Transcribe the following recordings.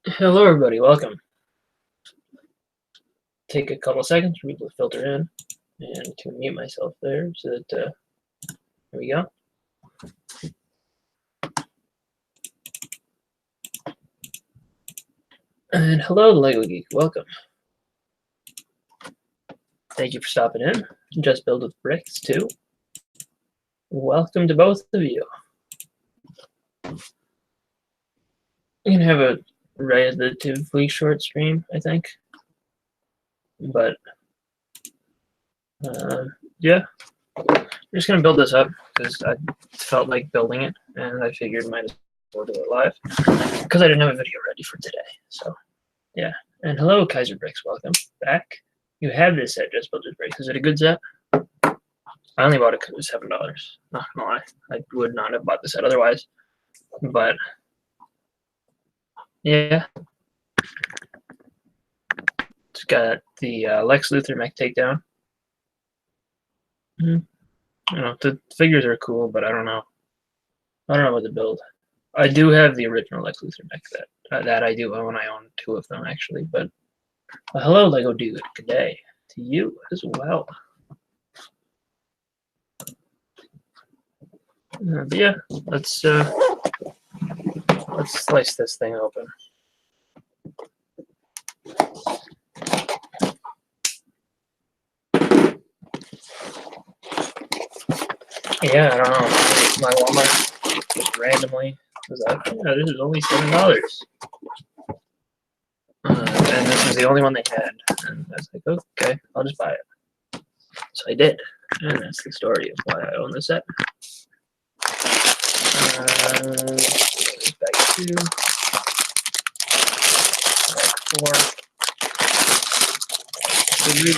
Hello everybody, welcome. Take a couple seconds for people to filter in and to mute myself there so that, there we go. And hello Lego Geek, welcome. Thank you for stopping in. Just Build with Bricks too. Welcome to both of you. You can have a relatively short stream, I think. But yeah, I'm just gonna build this up because I felt like building it, and I figured might as well do it live because I didn't have a video ready for today. So yeah, and hello Kaiser Bricks, welcome back. You have this set, Just Build with Bricks. Is it a good set? I only bought it because it was $7. Not gonna lie, I would not have bought the set otherwise. But yeah, it's got the Lex Luthor mech takedown. You know, the figures are cool, but I don't know what to build. I do have the original Lex Luthor mech that I do own. I own 2 of them actually. But hello, Lego dude. Good day to you as well. But yeah, let's slice this thing open. Yeah, I don't know. My Walmart just randomly was like, yeah, this is only $7. And this was the only one they had. And I was like, okay, I'll just buy it. So I did. And that's the story of why I own the set. Back 2. Back 4. 3.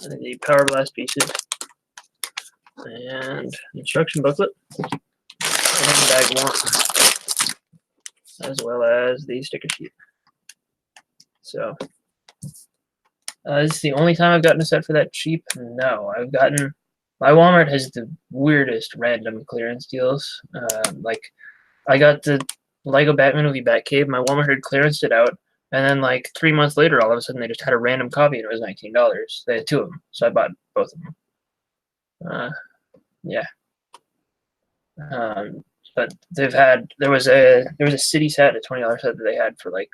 And the Power Blast pieces. And instruction booklet. And bag 1. As well as the sticker sheet. So, this is the only time I've gotten a set for that cheap? No, I've gotten... My Walmart has the weirdest random clearance deals. Like, I got the Lego Batman movie Batcave. My Walmart had clearanced it out. And then, like, 3 months later, all of a sudden, they just had a random copy, and it was $19. They had 2 of them, so I bought both of them. Yeah. But they've had there was a city set, a $20 set that they had for like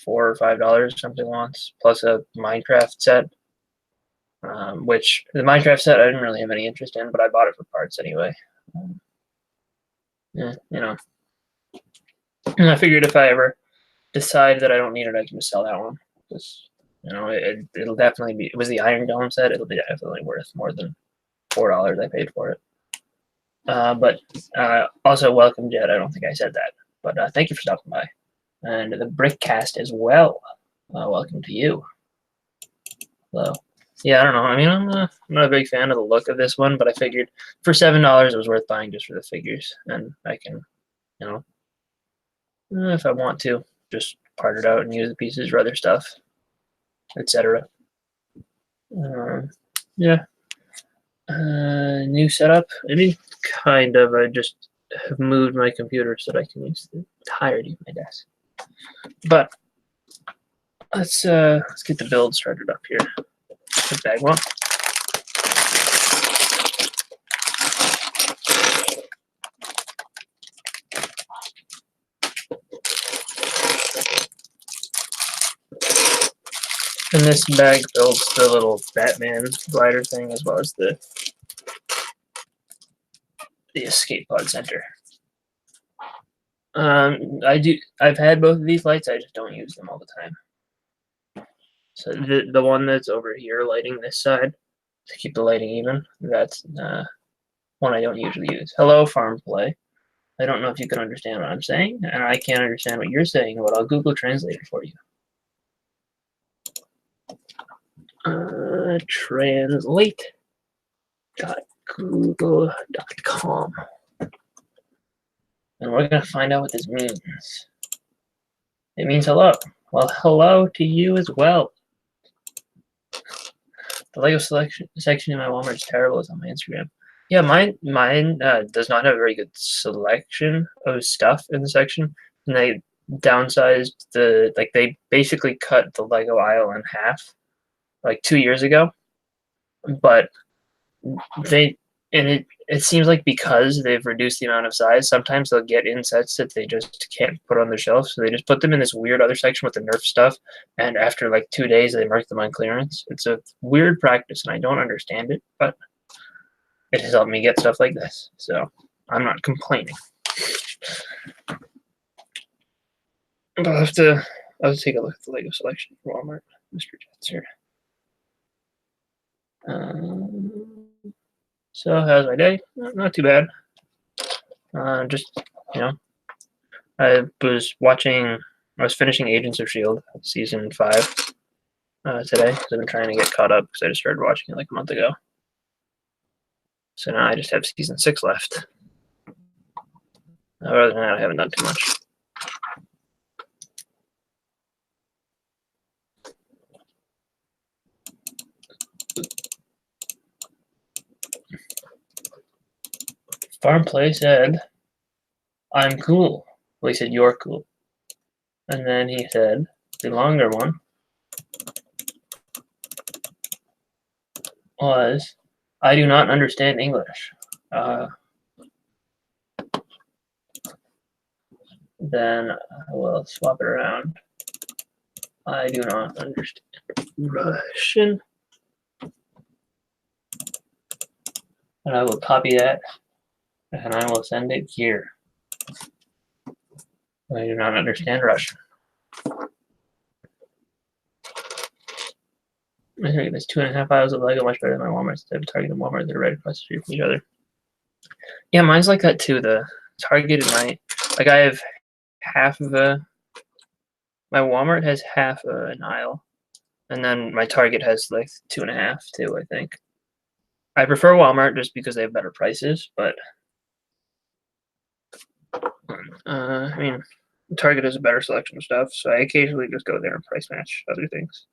$4 or $5 something once, plus a Minecraft set. Which the Minecraft set I didn't really have any interest in, but I bought it for parts anyway. Yeah, you know. And I figured if I ever decide that I don't need it, I can just sell that one. Because you know it'll definitely be. It was the Iron Dome set. It'll be definitely worth more than $4 I paid for it. But also welcome, Jed. I don't think I said that, but thank you for stopping by. And the Brickcast as well. Welcome to you. Hello. Yeah, I don't know. I mean, I'm not a big fan of the look of this one, but I figured for $7 it was worth buying just for the figures, and I can, you know, if I want to, just part it out and use the pieces for other stuff, etc. Yeah. New setup. I mean, kind of. I just have moved my computer so that I can use the entirety of my desk. But let's get the build started up here. Bag 1. And this bag builds the little Batman glider thing as well as the escape pod center. I've had both of these lights, I just don't use them all the time. So the one that's over here lighting this side to keep the lighting even, that's one I don't usually use. Hello, Farm Play. I don't know if you can understand what I'm saying, and I can't understand what you're saying, but I'll Google Translate it for you. Translate.google.com. And we're going to find out what this means. It means hello. Well, hello to you as well. The Lego section in my Walmart is terrible. It's on my Instagram. Yeah, mine does not have a very good selection of stuff in the section, and they downsized they basically cut the Lego aisle in half like 2 years ago, but they and it seems like because they've reduced the amount of size, sometimes they'll get in sets that they just can't put on their shelf, so they just put them in this weird other section with the Nerf stuff, and after like 2 days, they mark them on clearance. It's a weird practice, and I don't understand it, but it has helped me get stuff like this, so I'm not complaining. But I'll have to take a look at the Lego selection for Walmart, Mr. Jets here. So how's my day? Not too bad. Just you know, I was finishing Agents of Shield season 5 today because I've been trying to get caught up because I just started watching it like a month ago. So now I just have season 6 left. Other than that, I haven't done too much. Farm Play said, "I'm cool." Well, he said, "You're cool." And then he said, the longer one was, "I do not understand English." Then I will swap it around. I do not understand Russian. And I will copy that and I will send it here. I do not understand Russian. I think there's 2.5 aisles of Lego much better than my Walmart instead of Target and Walmart that are right across the street from each other. Yeah, mine's like that too. The Target and I have half of my Walmart has half an aisle, and then my Target has like 2.5 too, I think. I prefer Walmart just because they have better prices, but I mean, Target has a better selection of stuff, so I occasionally just go there and price match other things.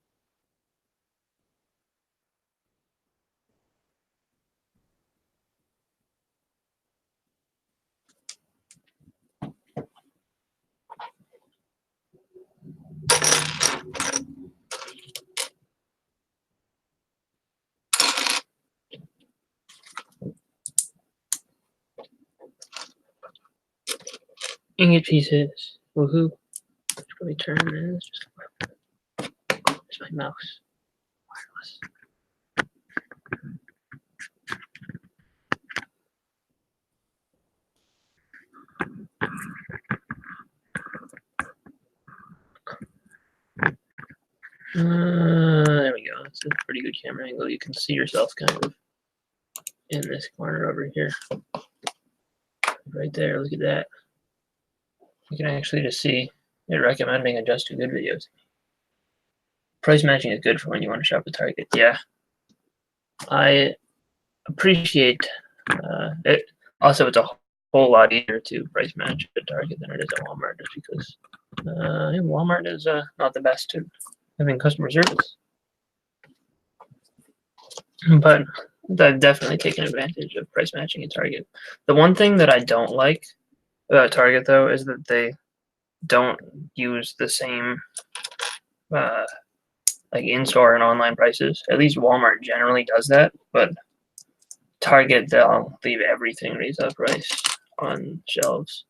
Ingot pieces. Woohoo. Let me turn this. There's my mouse. Wireless. There we go. That's a pretty good camera angle. You can see yourself kind of in this corner over here. Right there. Look at that. You can actually just see it recommending Adjust to Good videos. Price matching is good for when you want to shop at Target. Yeah. I appreciate it. Also, it's a whole lot easier to price match at Target than it is at Walmart just because Walmart is not the best at having customer service. But I've definitely taken advantage of price matching at Target. The one thing that I don't like about Target, though, is that they don't use the same like in-store and online prices. At least Walmart generally does that, but Target, they'll leave everything retail price on shelves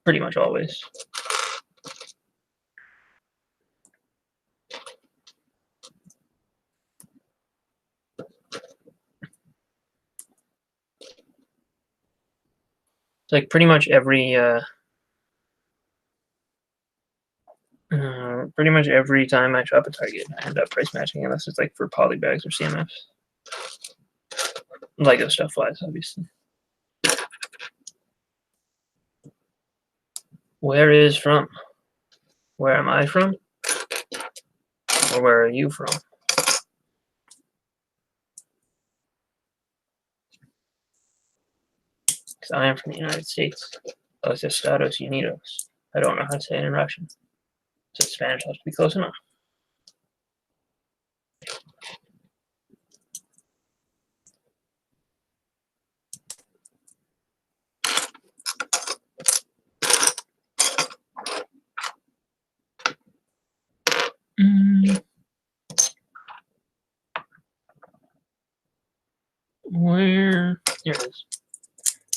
pretty much always. It's like pretty much every time I shop at Target, I end up price matching unless it's like for poly bags or CMFs. Lego stuff wise, obviously. Where is from? Where am I from? Or where are you from? Because I am from the United States. Los Estados Unidos. I don't know how to say it in Russian. So Spanish has to be close enough.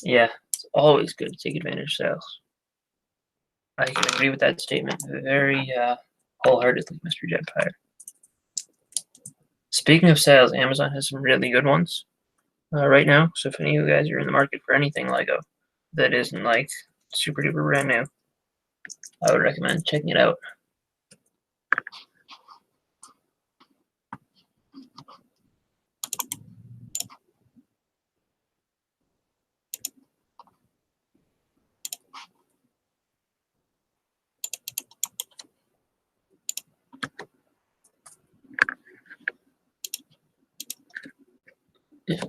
Yeah, it's always good to take advantage of sales. I can agree with that statement very wholeheartedly, Mr. Jetfire. Speaking of sales, Amazon has some really good ones right now. So if any of you guys are in the market for anything Lego that isn't like super duper brand new, I would recommend checking it out. Yeah.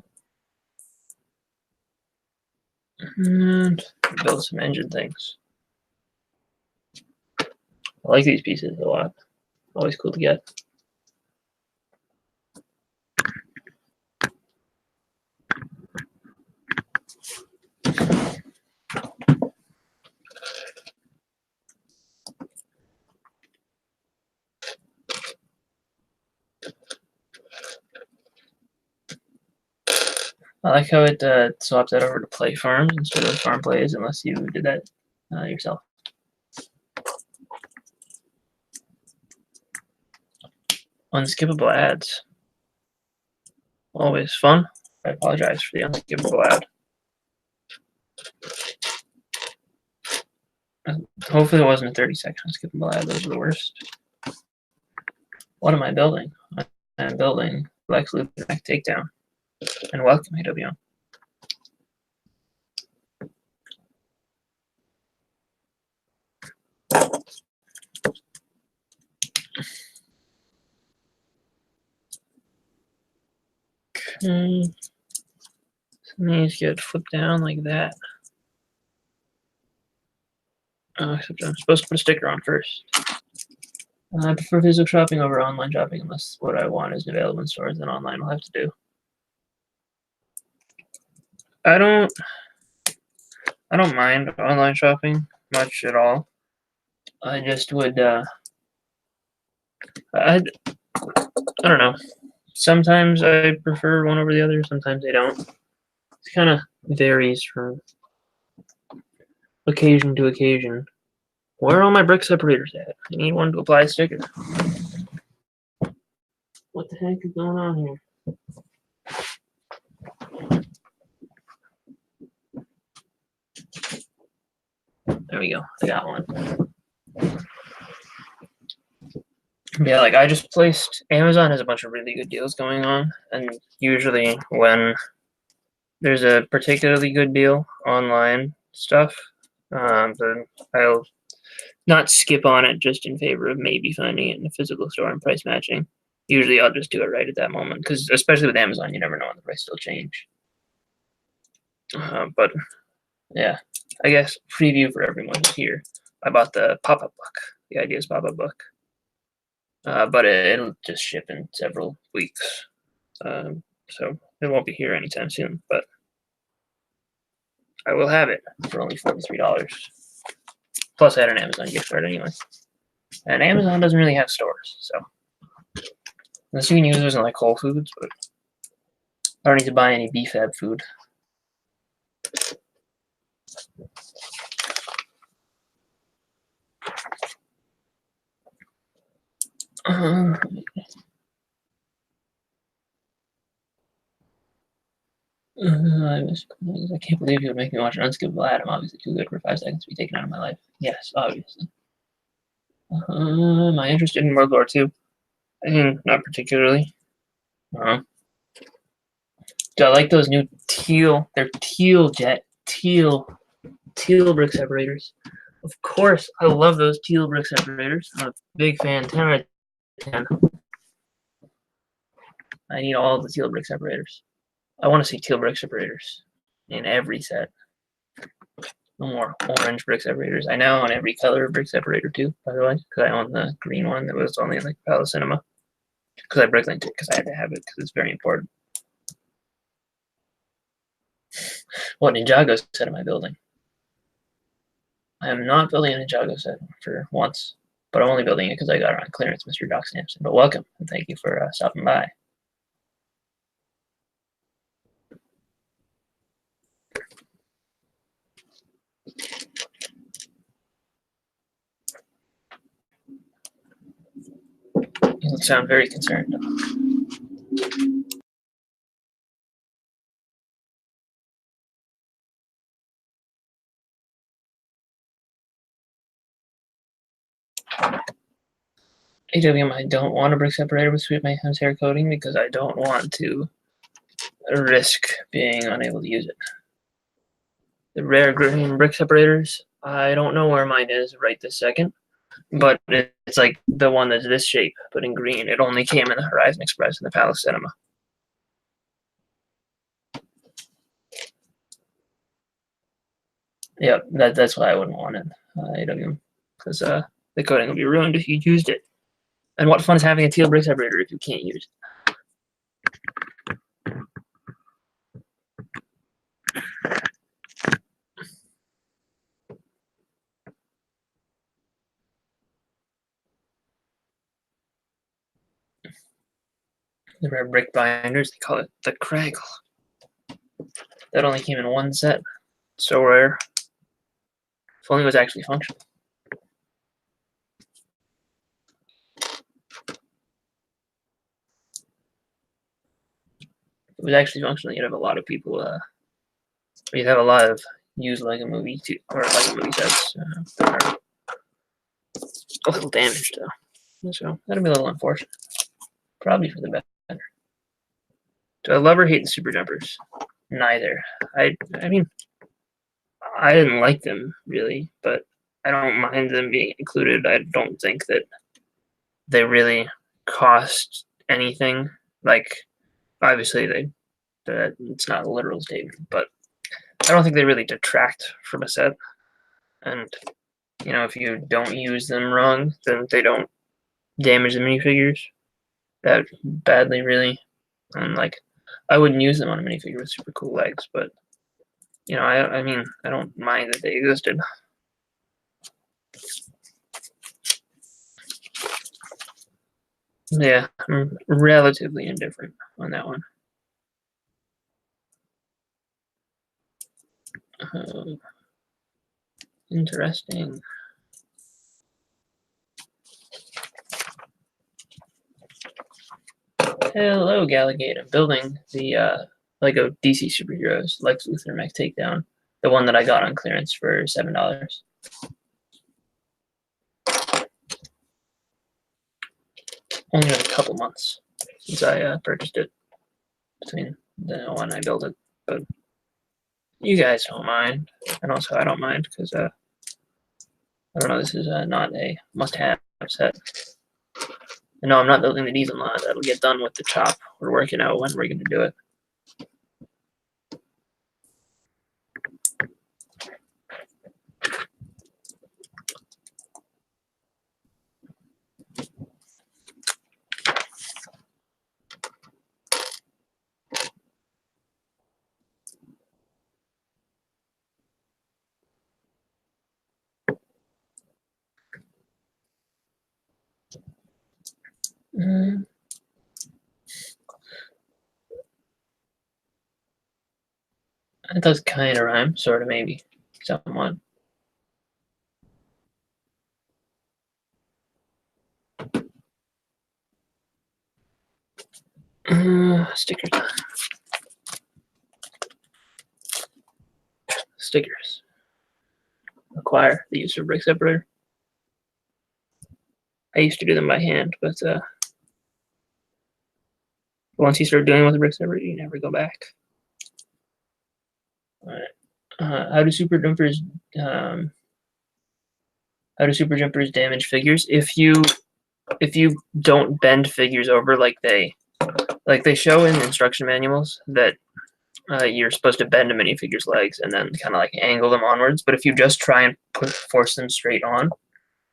And build some engine things. I like these pieces a lot. Always cool to get. I like how it swapped that over to play farms instead of farm plays, unless you did that yourself. Unskippable ads. Always fun. I apologize for the unskippable ad. Hopefully it wasn't a 30-second unskippable ad. Those are the worst. What am I building? I'm building Lex Luthor Neck Takedown. And welcome, AWM. Okay. So these get flipped down like that. Except I'm supposed to put a sticker on first. I prefer physical shopping over online shopping unless what I want isn't available in stores, then online will have to do. I don't mind online shopping much at all. I just would I don't know. Sometimes I prefer one over the other, sometimes I don't. It kind of varies from occasion to occasion. Where are all my brick separators at? I need one to apply a sticker. What the heck is going on here? There we go. I got one. Yeah, like I just placed. Amazon has a bunch of really good deals going on, and usually when there's a particularly good deal online stuff, then I'll not skip on it just in favor of maybe finding it in a physical store and price matching. Usually I'll just do it right at that moment because especially with Amazon, you never know when the price will change. But yeah, I guess preview for everyone who's here. I bought the pop-up book, the Ideas pop-up book, but it'll just ship in several weeks, so it won't be here anytime soon. But I will have it for only $43. Plus, I had an Amazon gift card anyway, and Amazon doesn't really have stores, so unless you can use those in like Whole Foods, but I don't need to buy any BFAB food. I can't believe you would make me watch an unskippable ad. I'm obviously too good for 5 seconds to be taken out of my life. Yes, obviously. Am I interested in World War II? I mean, not particularly. Do I like those new teal? They're teal brick separators. Of course, I love those teal brick separators. I'm a big fan. 10 out of 10. I need all of the teal brick separators. I want to see teal brick separators in every set. No more orange brick separators. I now own every color of brick separator too, by the way, because I own the green one that was only in like Palace Cinema. Because I bricklinked it because I had to have it because it's very important. What Ninjago set am I building? I am not building a Ninjago set for once, but I'm only building it because I got it on clearance, Mr. Doc Sampson. But welcome and thank you for stopping by. doesn't sound very concerned. AWM, I don't want a brick separator with Sweet Mayhem's hair coating because I don't want to risk being unable to use it. The rare green brick separators, I don't know where mine is right this second, but it's like the one that's this shape, but in green. It only came in the Horizon Express and the Palace Cinema. Yep, that's why I wouldn't want it, AWM, because the coating will be ruined if you used it. And what fun is having a teal brick separator if you can't use it? The rare brick binders, they call it the Craggle. That only came in one set. So rare. If only it was actually functional. If it was actually functional, you'd have a lot of people, you'd have a lot of used Lego movie or Lego movie sets that are a little damaged though. So that'd be a little unfortunate. Probably for the better. Do I love or hate the super jumpers? Neither. I mean, I didn't like them really, but I don't mind them being included. I don't think that they really cost anything. Like, obviously, it's not a literal statement, but I don't think they really detract from a set. And if you don't use them wrong, then they don't damage the minifigures that badly, really. And like, I wouldn't use them on a minifigure with super cool legs, but I mean, I don't mind that they existed. Yeah, I'm relatively indifferent on that one. Interesting. Hello, Gallagate. I'm building the Lego DC Superheroes Lex Luthor Mech Takedown, the one that I got on clearance for $7. Only a couple months since I purchased it between the one I built it, but you guys don't mind, and also I don't mind because I don't know. This is not a must-have set. And no, I'm not building the diesel mod. That'll get done with the chop. We're working out when we're going to do it. It does kind of rhyme, sort of, maybe, somewhat. Stickers. Stickers. Acquire the use of brick separator. I used to do them by hand, but once you start doing with the brick separator, you never go back. All right. How do super jumpers damage figures? If you don't bend figures over like they show in instruction manuals that you're supposed to bend a minifigure's legs and then kind of like angle them onwards. But if you just try and force them straight on,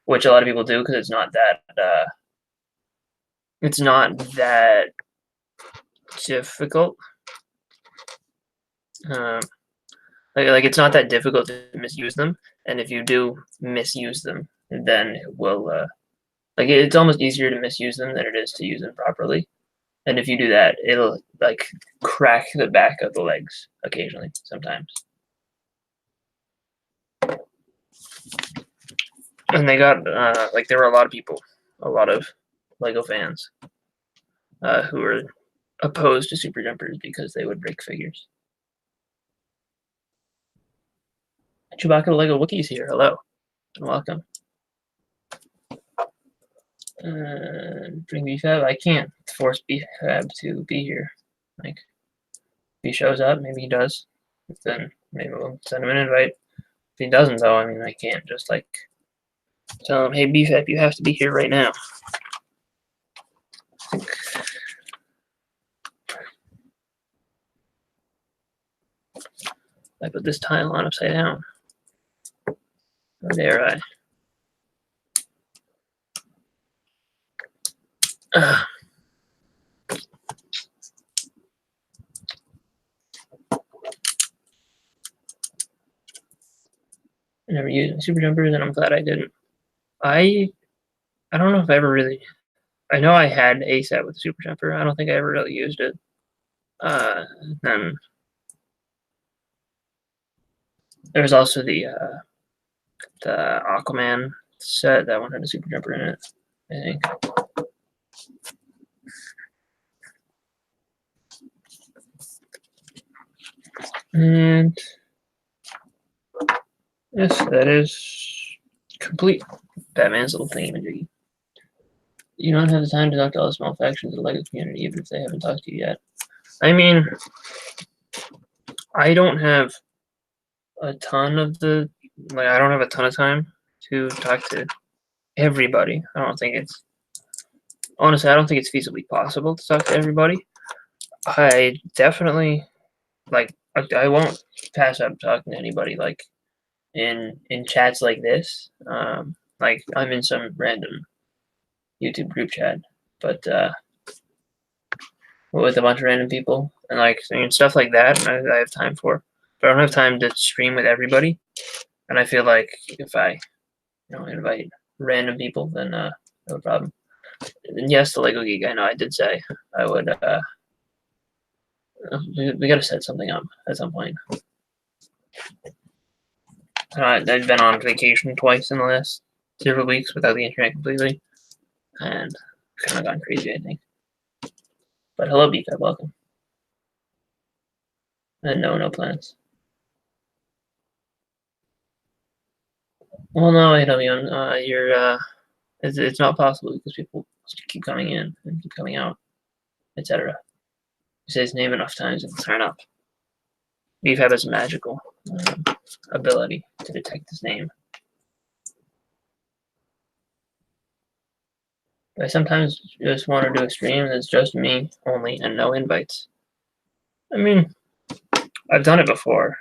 which a lot of people do because it's not that difficult. Like it's not that difficult to misuse them, and if you do misuse them, then it will like it's almost easier to misuse them than it is to use them properly. And if you do that, it'll like crack the back of the legs occasionally, sometimes. And they got like there were a lot of people, a lot of Lego fans who are opposed to Super Jumpers because they would break figures. Chewbacca Lego Wookiees here. Hello and welcome. Bring BFAB. I can't force BFAB to be here. Like, if he shows up, maybe he does. Then maybe we'll send him an invite. If he doesn't, though, I mean, I can't just like tell him, "Hey, BFAB, you have to be here right now." I put this tile on upside down. How dare I? I never used Super Jumpers, and I'm glad I didn't. I don't know if I ever really. I know I had a set with the Super Jumper. I don't think I ever really used it. Then there's also the Aquaman set. That one had a Super Jumper in it, I think. And yes, that is complete. Batman's little thingamajiggy. You don't have the time to talk to all the small factions of the LEGO community, even if they haven't talked to you yet. I mean, I don't have a ton of the, like, I don't have a ton of time to talk to everybody. I don't think it's, honestly, I don't think it's feasibly possible to talk to everybody. I definitely, like, I won't pass up talking to anybody, like, in chats like this. Like, I'm in some random YouTube group chat, but with a bunch of random people, and like, I mean, stuff like that, I have time for. But I don't have time to stream with everybody, and I feel like if I, invite random people, then no problem. And yes, the Lego Geek, I know I did say I would. We got to set something up at some point. I've been on vacation twice in the last several weeks without the internet completely, and kind of gone crazy, I think. But hello, BFAB, welcome. And no plans. Well, no, AWM, it's not possible because people keep coming in and keep coming out, etc. You say his name enough times and turn up. BFAB has a magical ability to detect his name. I sometimes just want to do a stream that's just me only and no invites. I mean, I've done it before.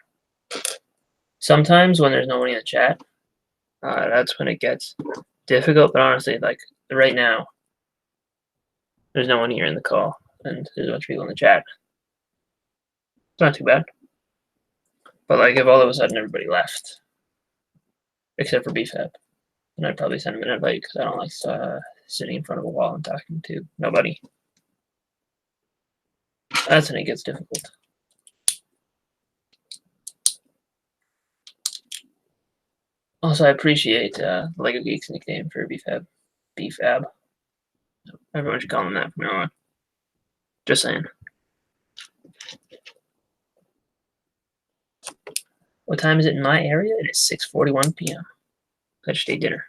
Sometimes when there's nobody in the chat, that's when it gets difficult. But honestly, like right now, there's no one here in the call, and there's a bunch of people in the chat. It's not too bad. But like if all of a sudden everybody left, except for BFAB, then I'd probably send him an invite because I don't like sitting in front of a wall and talking to nobody. That's when it gets difficult. Also, I appreciate the Lego Geeks nickname for BFAB. BFAB. Everyone should call him that from now on. Just saying. What time is it in my area? It is 6:41 p.m. I just ate dinner.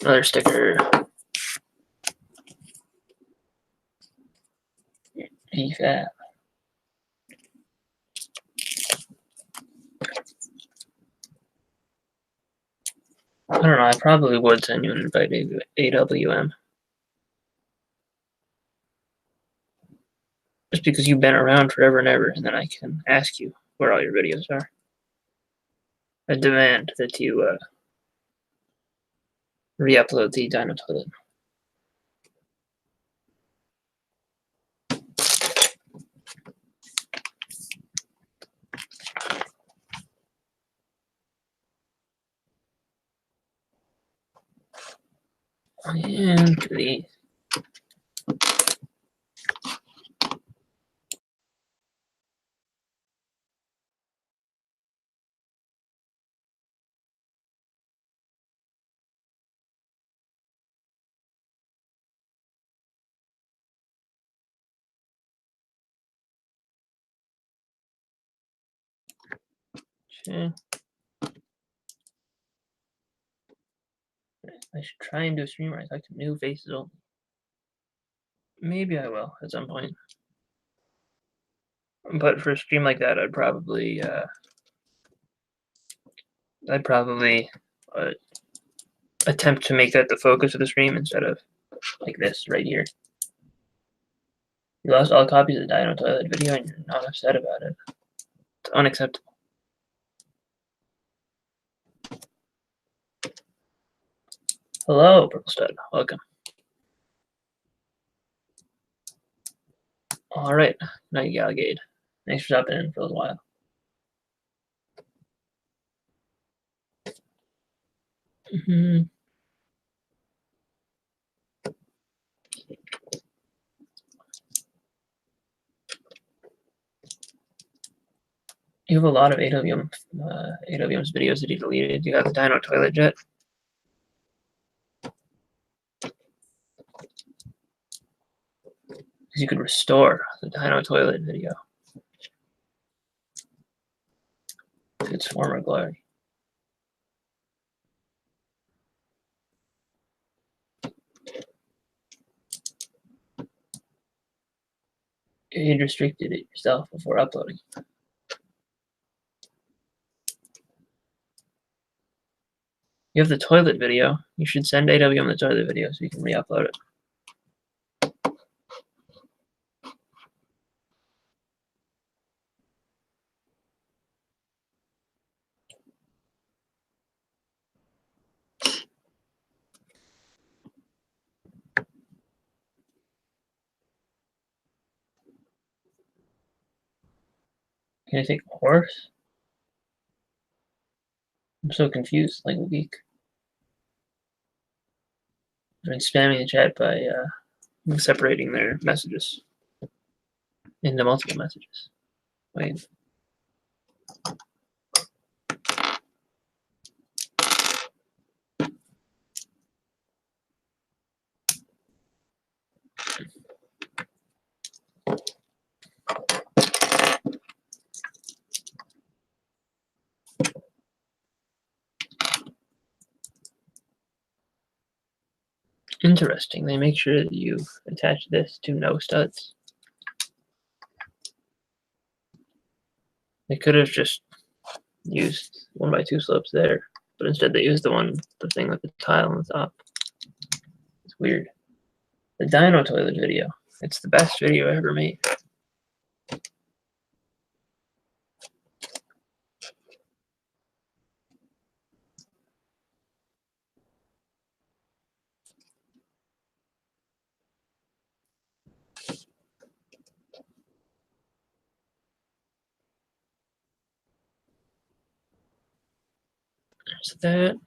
Another sticker. BFAB. I don't know. I probably would send you an invite, AWM. Just because you've been around forever and ever, and then I can ask you where all your videos are. I demand that you re-upload the Dino Toilet. And delete. Okay. I should try and do a stream where I talk to new faces only. Maybe I will at some point. But for a stream like that, I'd probably attempt to make that the focus of the stream instead of like this right here. You lost all copies of the Dino Toilet video and you're not upset about it. It's unacceptable. Hello, Purple Stud. Welcome. All right, Night Galgade. Thanks for stopping in for a little while. You have a lot of AWM's videos that you deleted. You got the Dino Toilet Jet. Because you could restore the Dino Toilet video to its former glory. You restricted it yourself before uploading. You have the toilet video. You should send AWM the toilet video so you can re-upload it. Can I take a horse? I'm so confused, like a week. I've been spamming the chat by separating their messages into multiple messages. Wait. Interesting. They make sure that you attach this to no studs. They could have just used 1x2 slopes there, but instead they used the thing with the tile on the top. It's weird. The Dino Toilet video. It's the best video I ever made. There's that.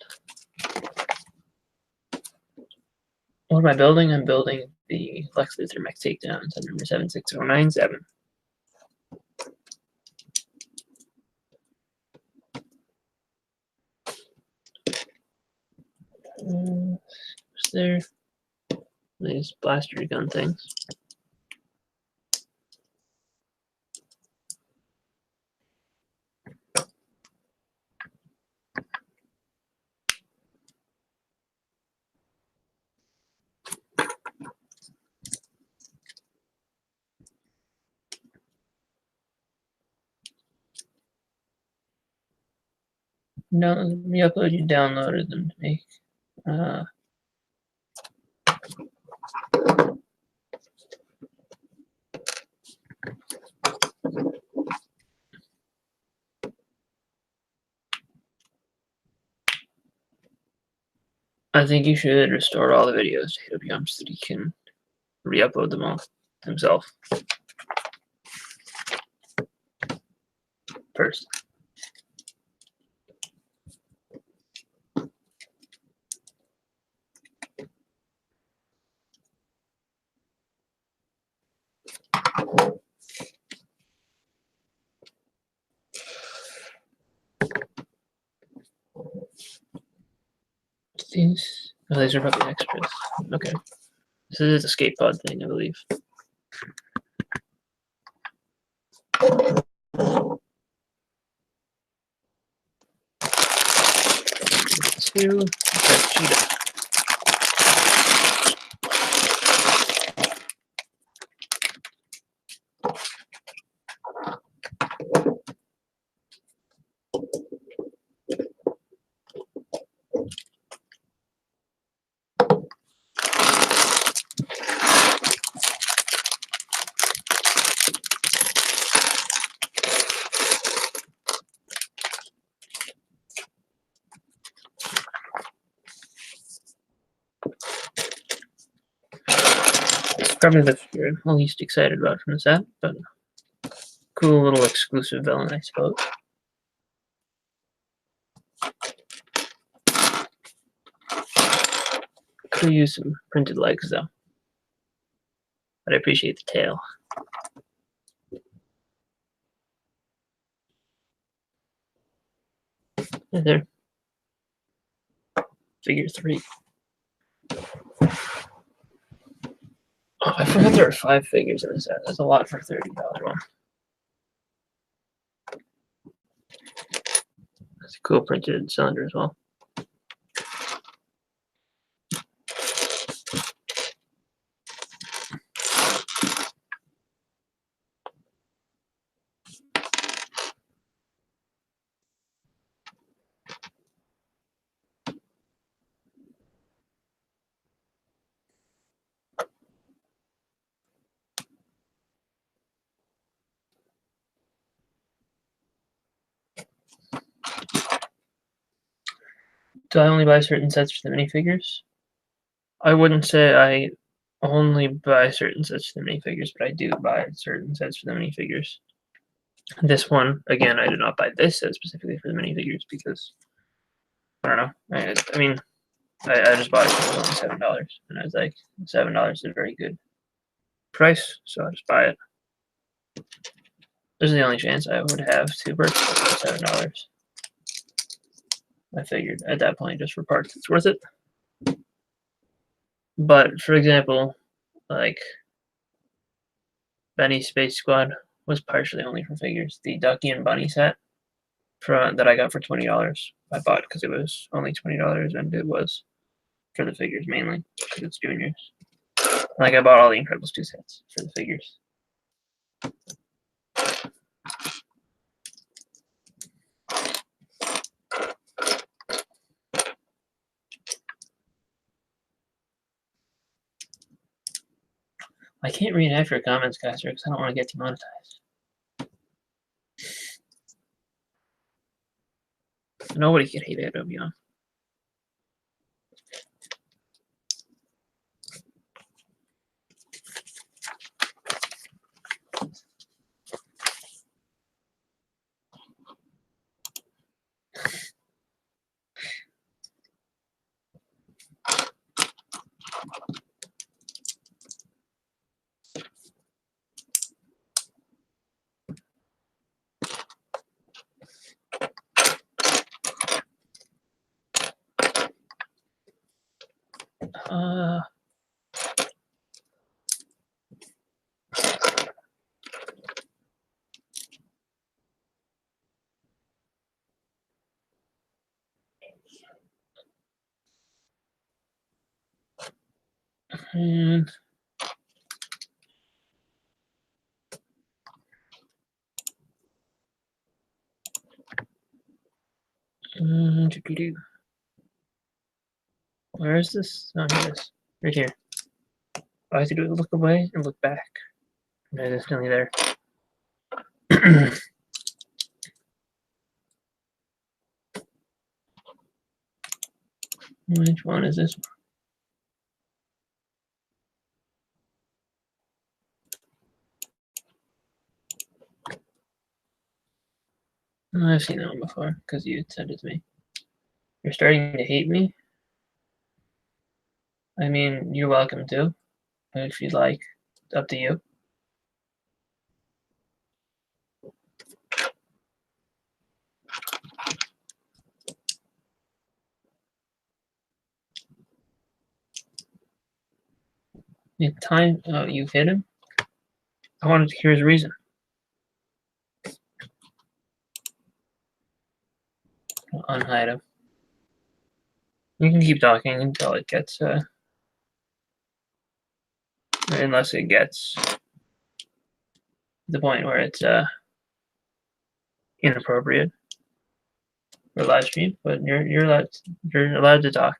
What am I building? I'm building the Lex Luthor mech takedown. It's number 76097. What's there? These blaster gun things. No, re-upload you downloaded them to make. I think you should restore all the videos to AWM so that he can re-upload them all himself. First. these? Oh, these are probably extras. Okay. This is a skate pod thing, I believe. Two. That's cheetah. Probably the figure I'm least excited about from the set, but cool little exclusive villain, I suppose. Could use some printed legs though, but I appreciate the tail. Right there. Figure 3. Oh, I forgot there are 5 figures in this set. That's a lot for a $30 one. That's a cool printed cylinder as well. Do I only buy certain sets for the minifigures? I wouldn't say I only buy certain sets for the minifigures, but I do buy certain sets for the minifigures. This one, again, I did not buy this set specifically for the minifigures because, I don't know. I mean, I just bought it because it was only $7, and I was like, $7 is a very good price, so I'll just buy it. This is the only chance I would have to purchase it for $7. I figured at that point, just for parts, it's worth it. But for example, like Benny's Space Squad was partially only for figures. The Ducky and Bunny set that I got for $20, I bought because it was only $20, and it was for the figures mainly because it's juniors. Like I bought all the Incredibles 2 sets for the figures. I can't read after comments, guys, because I don't want to get demonetized. Nobody can hate Adobe on. And where is this? Oh, here it is. Right here. All I have to do is look away and look back. No, it's definitely there. Which one is this one? Oh, I've seen that one before because you sent it to me. You're starting to hate me? I mean, you're welcome to, if you'd like. It's up to you. You've hit him? I wanted to hear his reason. Unhide him. You can keep talking until it gets, unless it gets to the point where it's, inappropriate for live stream, but you're allowed to talk.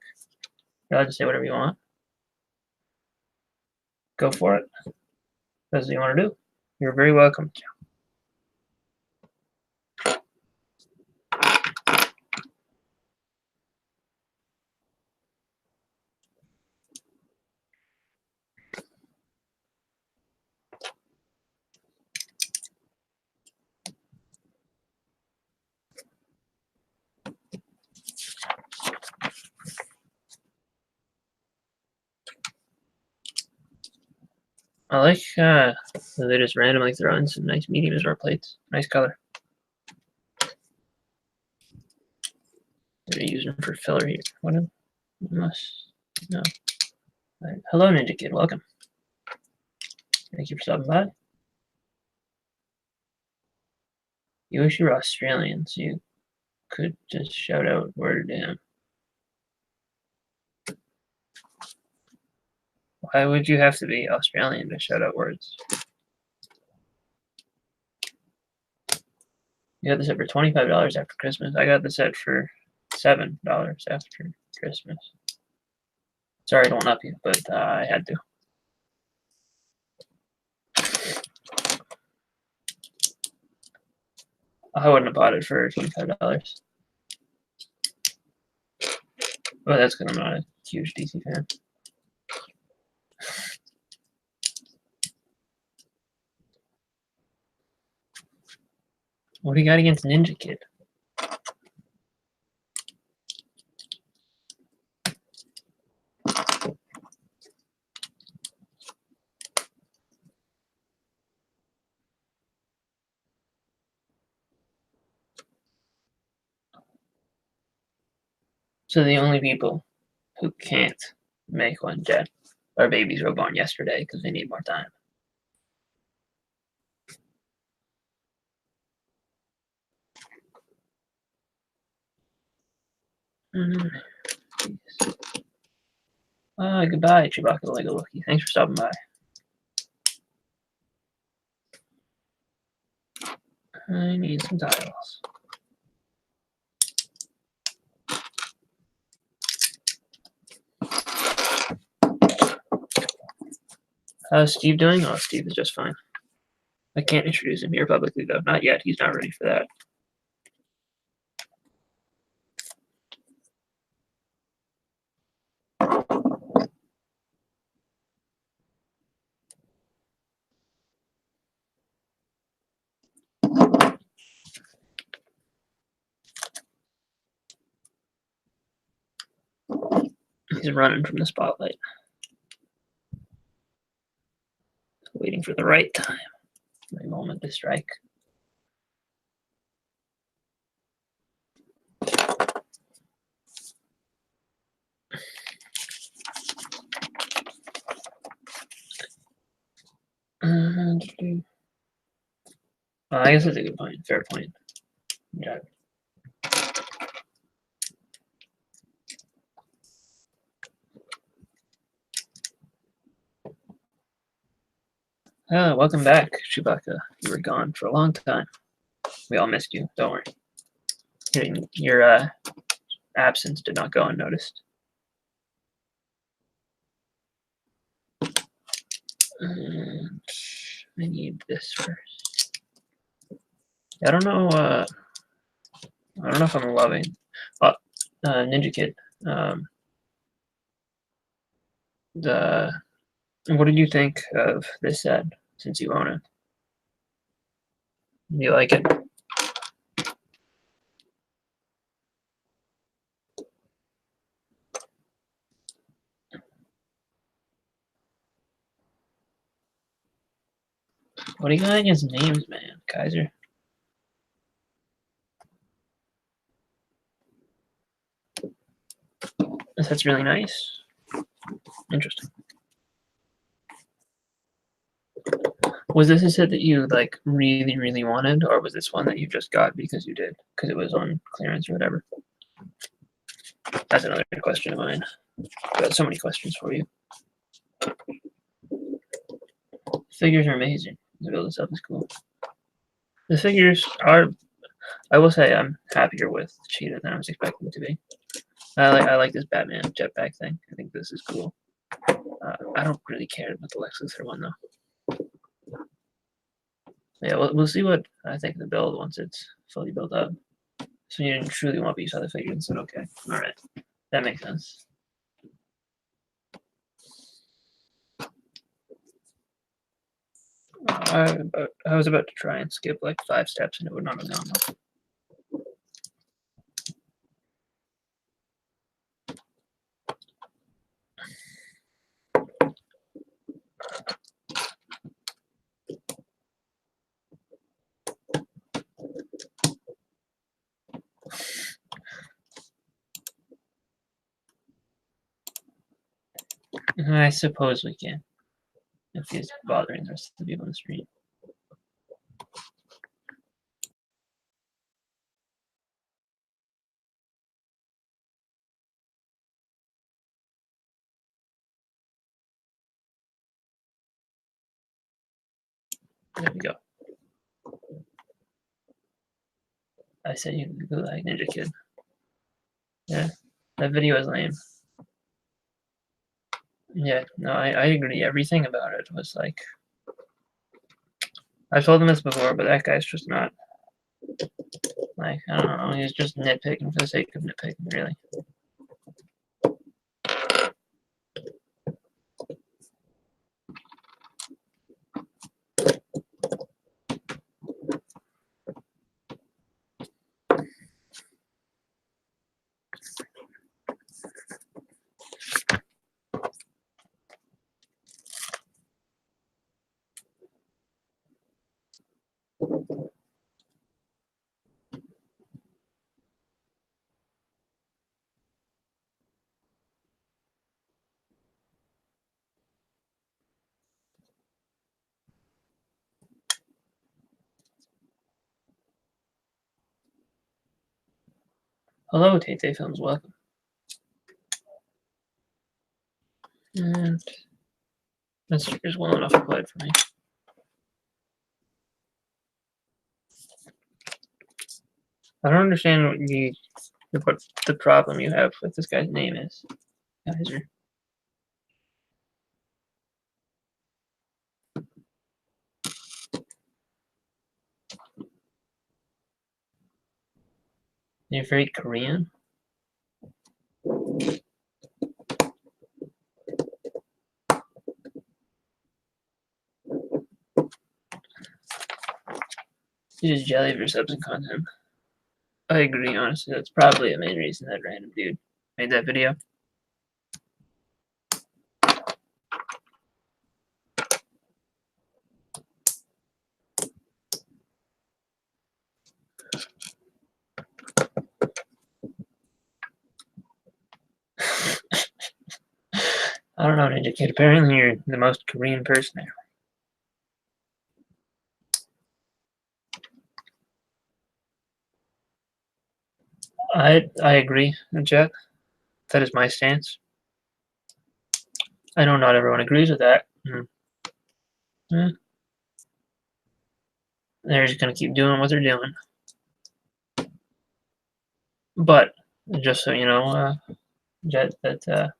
You're allowed to say whatever you want. Go for it. That's what you want to do. You're very welcome to. I like they just randomly throw in some nice medium Azure plates. Nice color. They're using for filler here. What must no. Right. Hello, Ninja Kid. Welcome. Thank you for stopping by. You wish you were Australian, so you could just shout out word to him. Why would you have to be Australian to shout out words? You got the set for $25 after Christmas. I got the set for $7 after Christmas. Sorry, I don't up you, but I had to. I wouldn't have bought it for $25. Well, that's because I'm not a huge DC fan. What do you got against Ninja Kid? So the only people who can't make one jet are babies who were born yesterday because they need more time. Goodbye, Chewbacca the Lego Wookie. Thanks for stopping by. I need some tiles. How's Steve doing? Oh, Steve is just fine. I can't introduce him here publicly, though. Not yet. He's not ready for that. He's running from the spotlight. Waiting for the right time. The moment to strike. I guess that's a good point. Fair point. Yeah. Welcome back, Chewbacca. You were gone for a long time. We all missed you. Don't worry. Your absence did not go unnoticed. And I need this first. I don't know. I don't know if I'm loving Ninja Kid. What did you think of this set since you own it? Do you like it? What do you got against names, man, Kaiser? That's really nice. Interesting. Was this a set that you like really, really wanted, or was this one that you just got because you did, because it was on clearance or whatever? That's another question of mine. I've got so many questions for you. Figures are amazing. The build this up is cool. The figures are, I will say, I'm happier with Cheetah than I was expecting it to be. I like this Batman jetpack thing. I think this is cool. I don't really care about the Lex Luthor one though. Yeah, we'll see what I think of the build once it's fully built up. So you didn't truly want to use other figures and said, okay, all right, that makes sense. I was about to try and skip like 5 steps and it would not have gone well. I suppose we can, if he's bothering the rest of the people on the street. There we go. I said you look like Ninja Kid. Yeah, that video is lame. Yeah, no, I agree. Everything about it was like, I've told him this before, but that guy's just not, like, I don't know, he's just nitpicking for the sake of nitpicking, really. Hello, Tay Films, welcome. And that sticker's well enough applied for me. I don't understand what the problem you have with this guy's name is. Geyser. You're very Korean? You're just jelly of your subs and content. I agree, honestly. That's probably the main reason that random dude made that video. I don't know, Ninja Kid. Apparently you're the most Korean person there. I agree, Jack. That is my stance. I know not everyone agrees with that. They're just gonna keep doing what they're doing. But just so you know, Jet, that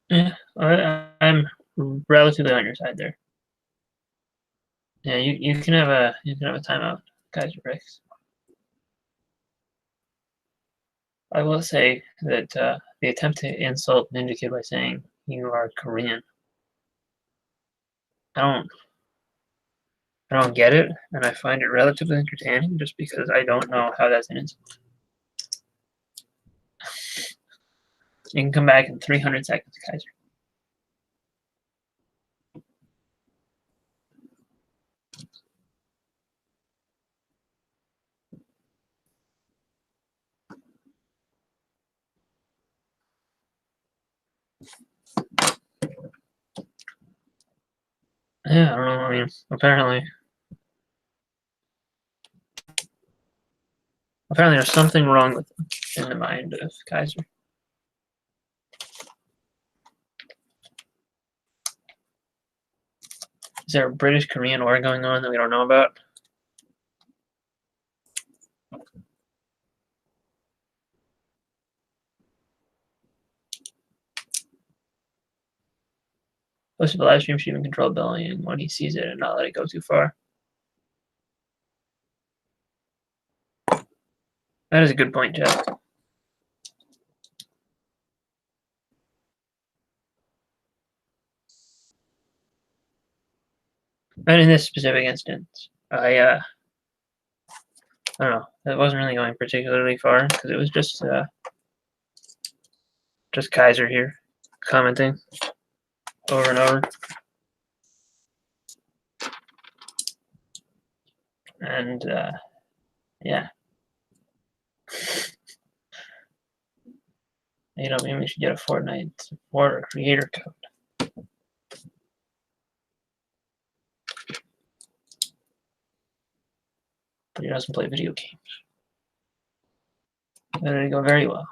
yeah, I'm relatively on your side there. Yeah, you can have a timeout, BrickByBrick. I will say that the attempt to insult Ninja Kid by saying you are Korean, I don't get it, and I find it relatively entertaining just because I don't know how that's an insult. You can come back in 300 seconds, Kaiser. Yeah, I don't know. I mean, apparently there's something wrong with him in the mind of Kaiser. Is there a British-Korean war going on that we don't know about? Most of the live stream should even control bullying when he sees it and not let it go too far. That is a good point, Jeff. And in this specific instance, I don't know. It wasn't really going particularly far because it was just Kaiser here commenting over and over. And yeah. You know, maybe we should get a Fortnite supporter creator code. But he doesn't play video games. That didn't go very well.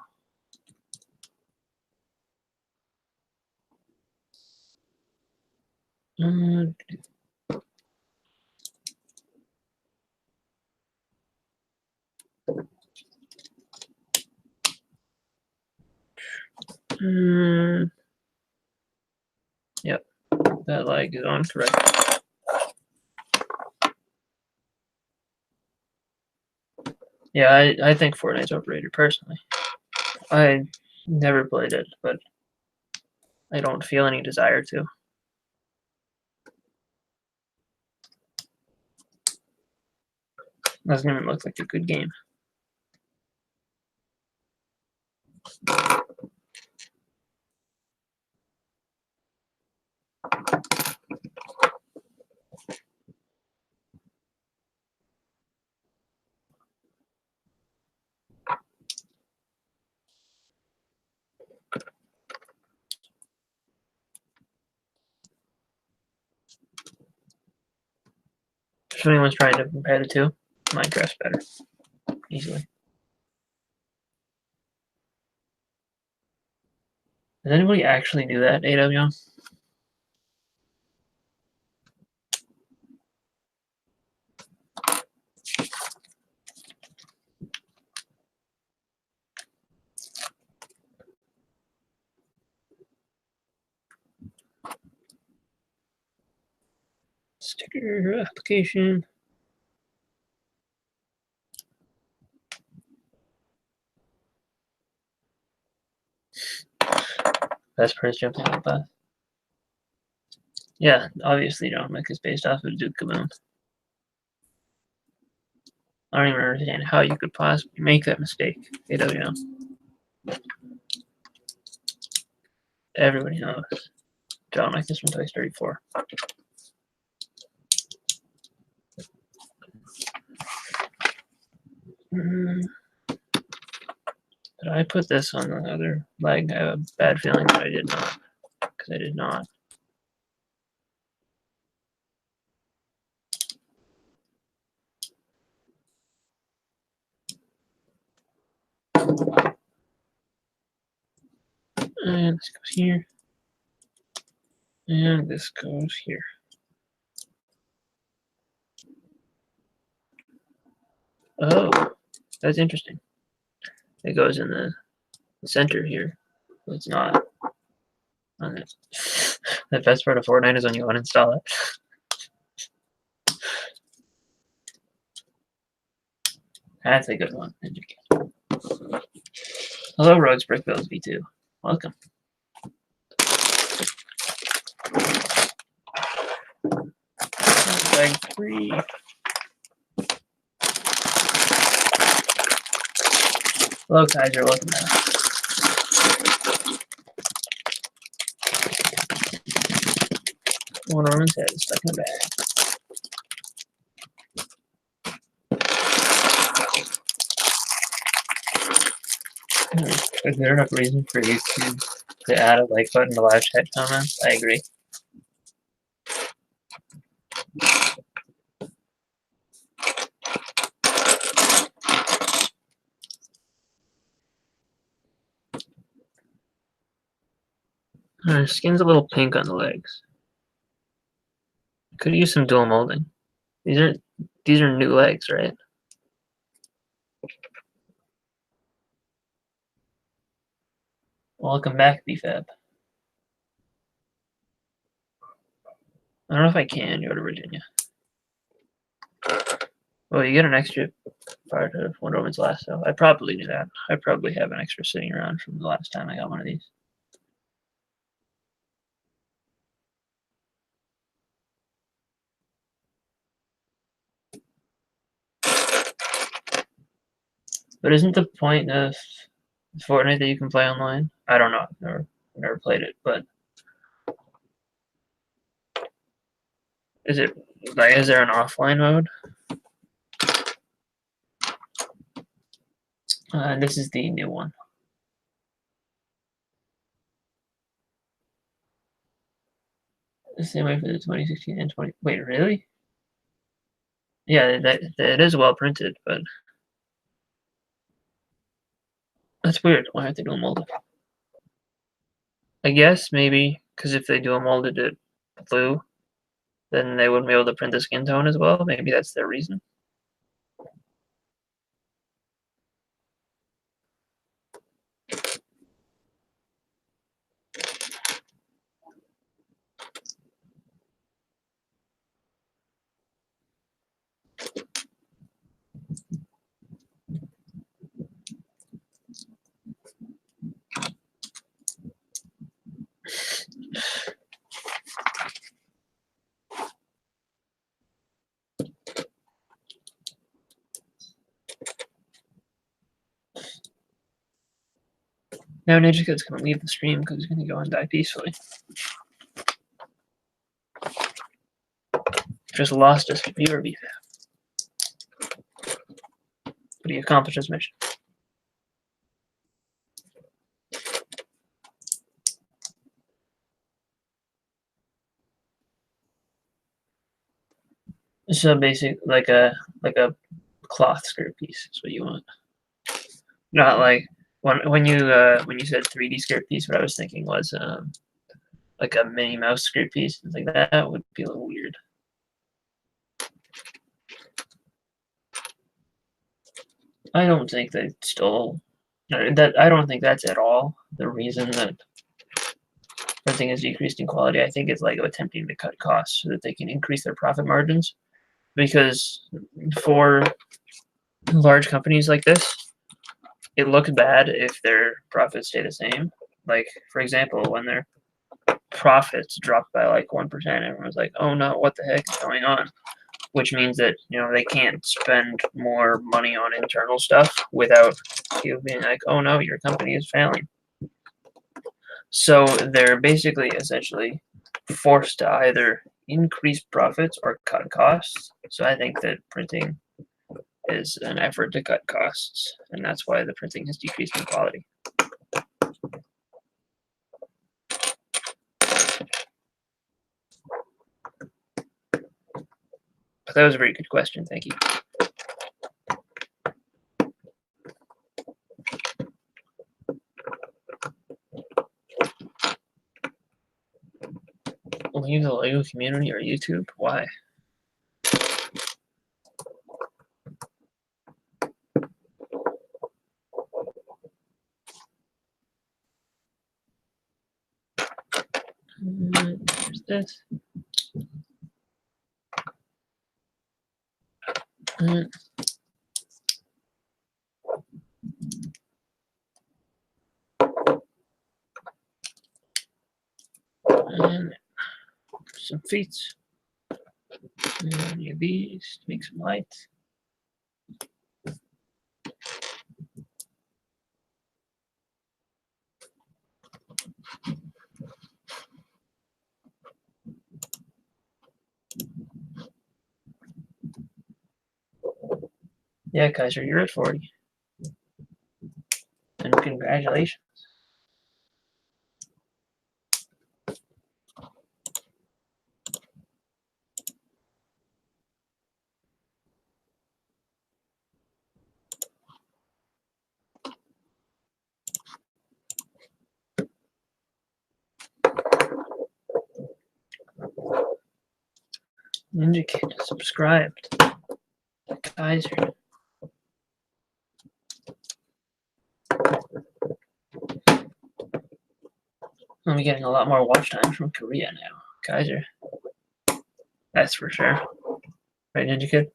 Yep, that lag is on correct. Yeah, I think Fortnite's overrated personally. I never played it, but I don't feel any desire to. Doesn't even look like a good game. If anyone's trying to compare the two, Minecraft's better. Easily. Does anybody actually do that, AW? Sticker application. Best price jumping on the bus. Yeah, obviously John Wick is based off of Duke Kaboom. I don't even understand how you could possibly make that mistake, AW. Everybody knows John Wick is from Toy Story 4. Did I put this on the other leg? I have a bad feeling that I did not, because I did not. And this goes here. And this goes here. Oh, that's interesting. It goes in the center here. It's not on it. The best part of Fortnite is when you uninstall it. That's a good one. Hello, Rogues Brickbills V2. Welcome. Bag 3. Hello, Kaiser. Welcome back. One Norman's head is stuck in the bag. Is there enough reason for YouTube to add a like button to live chat comments? I agree. Skin's a little pink on the legs. Could use some dual molding. These are new legs, right? Welcome back, BFAB. I don't know if I can go to Virginia. Well, you get an extra part of Wonder Woman's lasso. I probably do that. I probably have an extra sitting around from the last time I got one of these. But isn't the point of Fortnite that you can play online? I don't know. I've never played it, but is it like, is there an offline mode? This is the new one. The same way for the 2016 and 20. Wait, really? Yeah, that is well printed, but that's weird. Why aren't they doing molded? I guess maybe because if they dual molded it blue, then they wouldn't be able to print the skin tone as well. Maybe that's their reason. Now Ninja Kid's gonna leave the stream because he's gonna go and die peacefully. Just lost us viewer beef. But he accomplished his mission. So basic, like a cloth skirt piece is what you want. Not like when you said 3D skirt piece, what I was thinking was like a Minnie Mouse skirt piece. Like that would be a little weird. I don't think they stole that. I don't think that's at all the reason that printing has decreased in quality. I think it's like attempting to cut costs so that they can increase their profit margins. Because for large companies like this, it looks bad if their profits stay the same. Like, for example, when their profits drop by like 1%, everyone's like, oh no, what the heck is going on? Which means that, they can't spend more money on internal stuff without you being like, oh no, your company is failing. So they're basically essentially forced to either increase profits or cut costs. So I think that printing is an effort to cut costs, and that's why the printing has decreased in quality. But that was a very good question. Thank you. Leave the LEGO community or YouTube? Why? There's this. And some feet. And these to make some lights. Yeah, Kaiser, you're at 40. And congratulations. Ninja Kid subscribed. Kaiser. I'm getting a lot more watch time from Korea now. Kaiser. That's for sure. Right, Ninja Kid?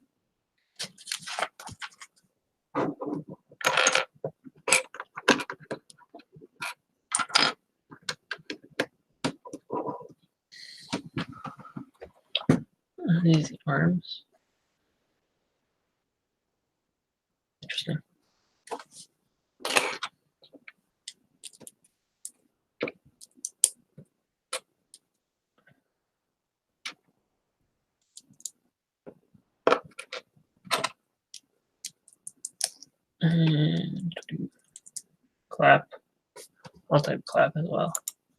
These arms. Interesting. And clap. I'll type clap as well.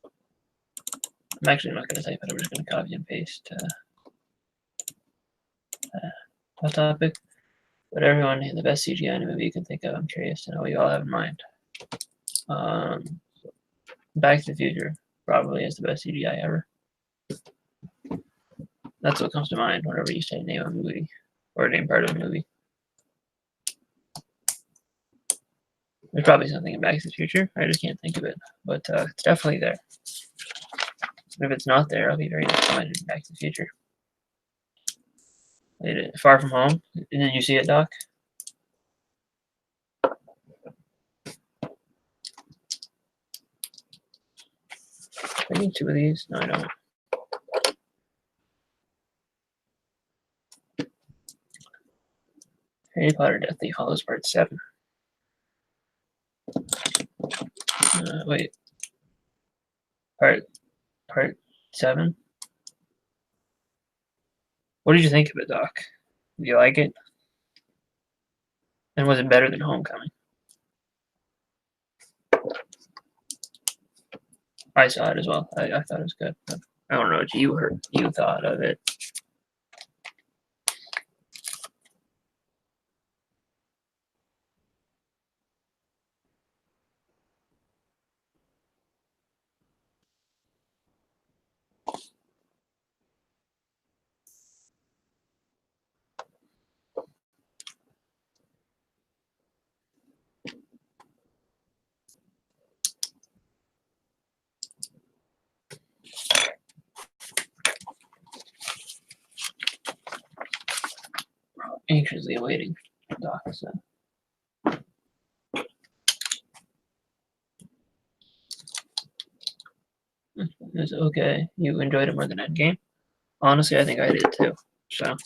I'm actually not going to type it. I'm just going to copy and paste that topic. But everyone, the best CGI movie you can think of, I'm curious to know what you all have in mind. Back to the Future probably is the best CGI ever. That's what comes to mind whenever you say name a movie or name part of a movie. There's probably something in Back to the Future. I just can't think of it, but it's definitely there. If it's not there, I'll be very disappointed in Back to the Future. Far From Home. Did you see it, Doc? I need two of these. No, I don't. Harry Potter Deathly Hallows Part 7. Wait. Part 7? What did you think of it, Doc? Did you like it? And was it better than Homecoming? I saw it as well. I thought it was good. But I don't know what you thought of it. Anxiously awaiting Doc. So. It's okay. You enjoyed it more than Endgame? Honestly, I think I did too. So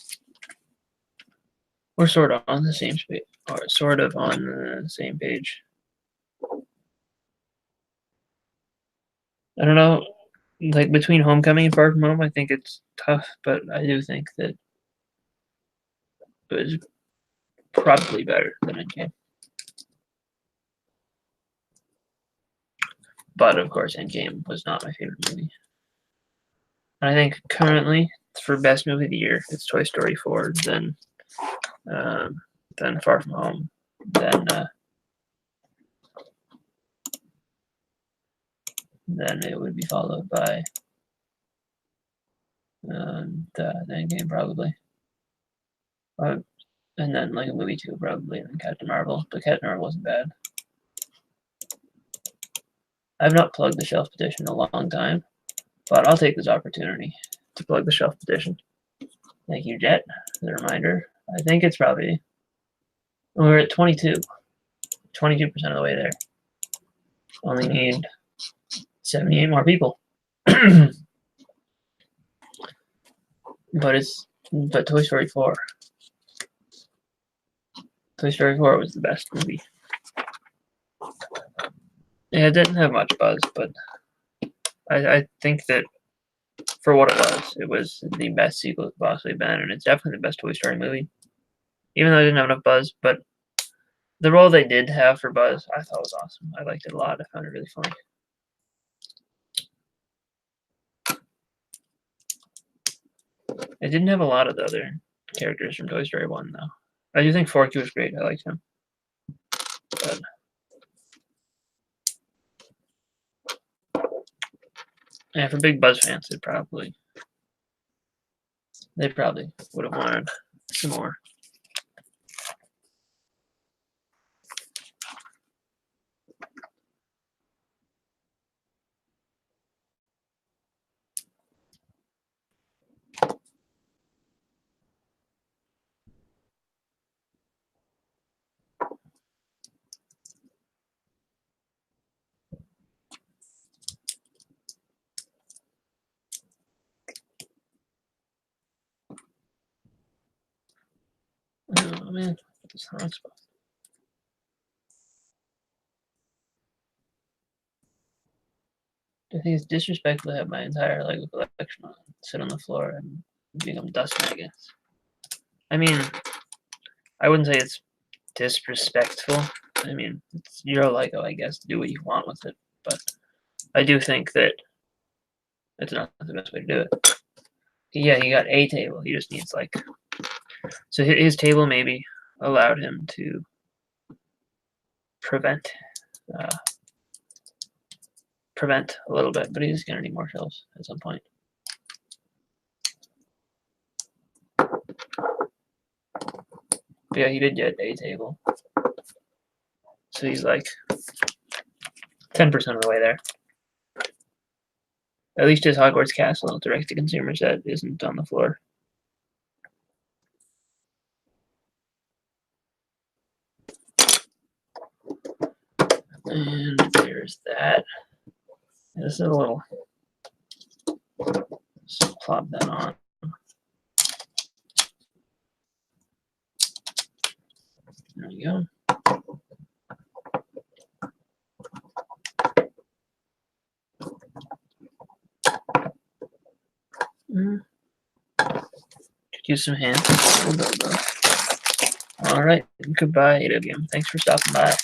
we're sort of on the same page. Or sort of on the same page. I don't know. Like between Homecoming and Far From Home, I think it's tough, but I do think that it was probably better than Endgame. But of course, Endgame was not my favorite movie. I think currently, for best movie of the year, it's Toy Story 4, then Far From Home, then it would be followed by the Endgame probably, and then like a movie 2 probably, and then Captain Marvel. But Captain Marvel wasn't bad. I've not plugged the Shelf Petition in a long time, but I'll take this opportunity to plug the Shelf Petition. Thank you, Jet, for the reminder. I think it's probably, we're at 22% of the way there. Only need 78 more people. But Toy Story 4. Toy Story 4 was the best movie. Yeah, it didn't have much buzz, but I think that for what it was the best sequel it's possibly been, and it's definitely the best Toy Story movie. Even though it didn't have enough buzz, but the role they did have for Buzz, I thought was awesome. I liked it a lot. I found it really funny. It didn't have a lot of the other characters from Toy Story 1, though. I do think Forky was great. I liked him. But yeah, for big Buzz fans, it probably They probably would have wanted some more. Oh man, this is the wrong spot. I think it's disrespectful to have my entire Lego collection sit on the floor and become dust maggots. I mean, I wouldn't say it's disrespectful. I mean, it's your Lego, I guess. Do what you want with it. But I do think that it's not the best way to do it. Yeah, he got a table. He just needs, like... So his table maybe allowed him to prevent a little bit, but he's going to need more shelves at some point. But yeah, he did get a table. So he's like 10% of the way there. At least his Hogwarts Castle direct-to-consumer set isn't on the floor. And there's that. This is a little... Just plop that on. There we go. Could use some hands. All right. Goodbye, AWM. Thanks for stopping by.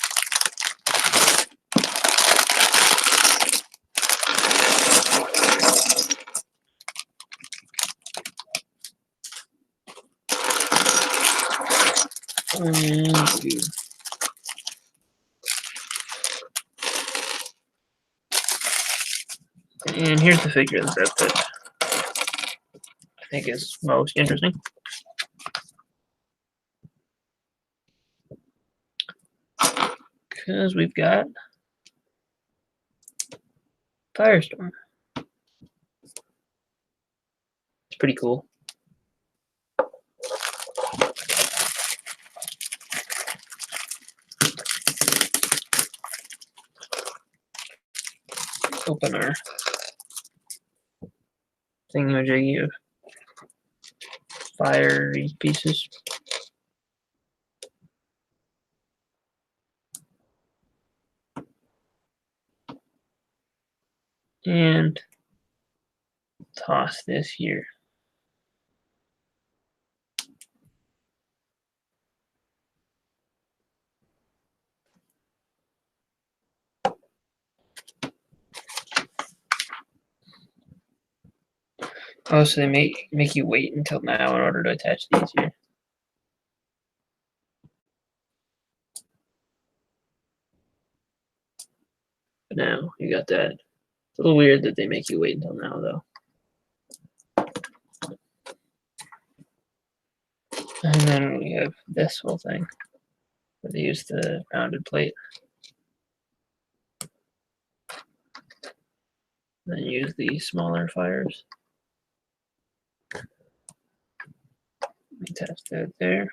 And here's the figure of the set that I think is most interesting. Because we've got Firestorm. It's pretty cool. Open our thingamajiggy of fiery pieces. And toss this here. Oh, so they make you wait until now in order to attach these here. But now you got that. It's a little weird that they make you wait until now, though. And then we have this whole thing where they use the rounded plate. Then use the smaller fires. Attach that there.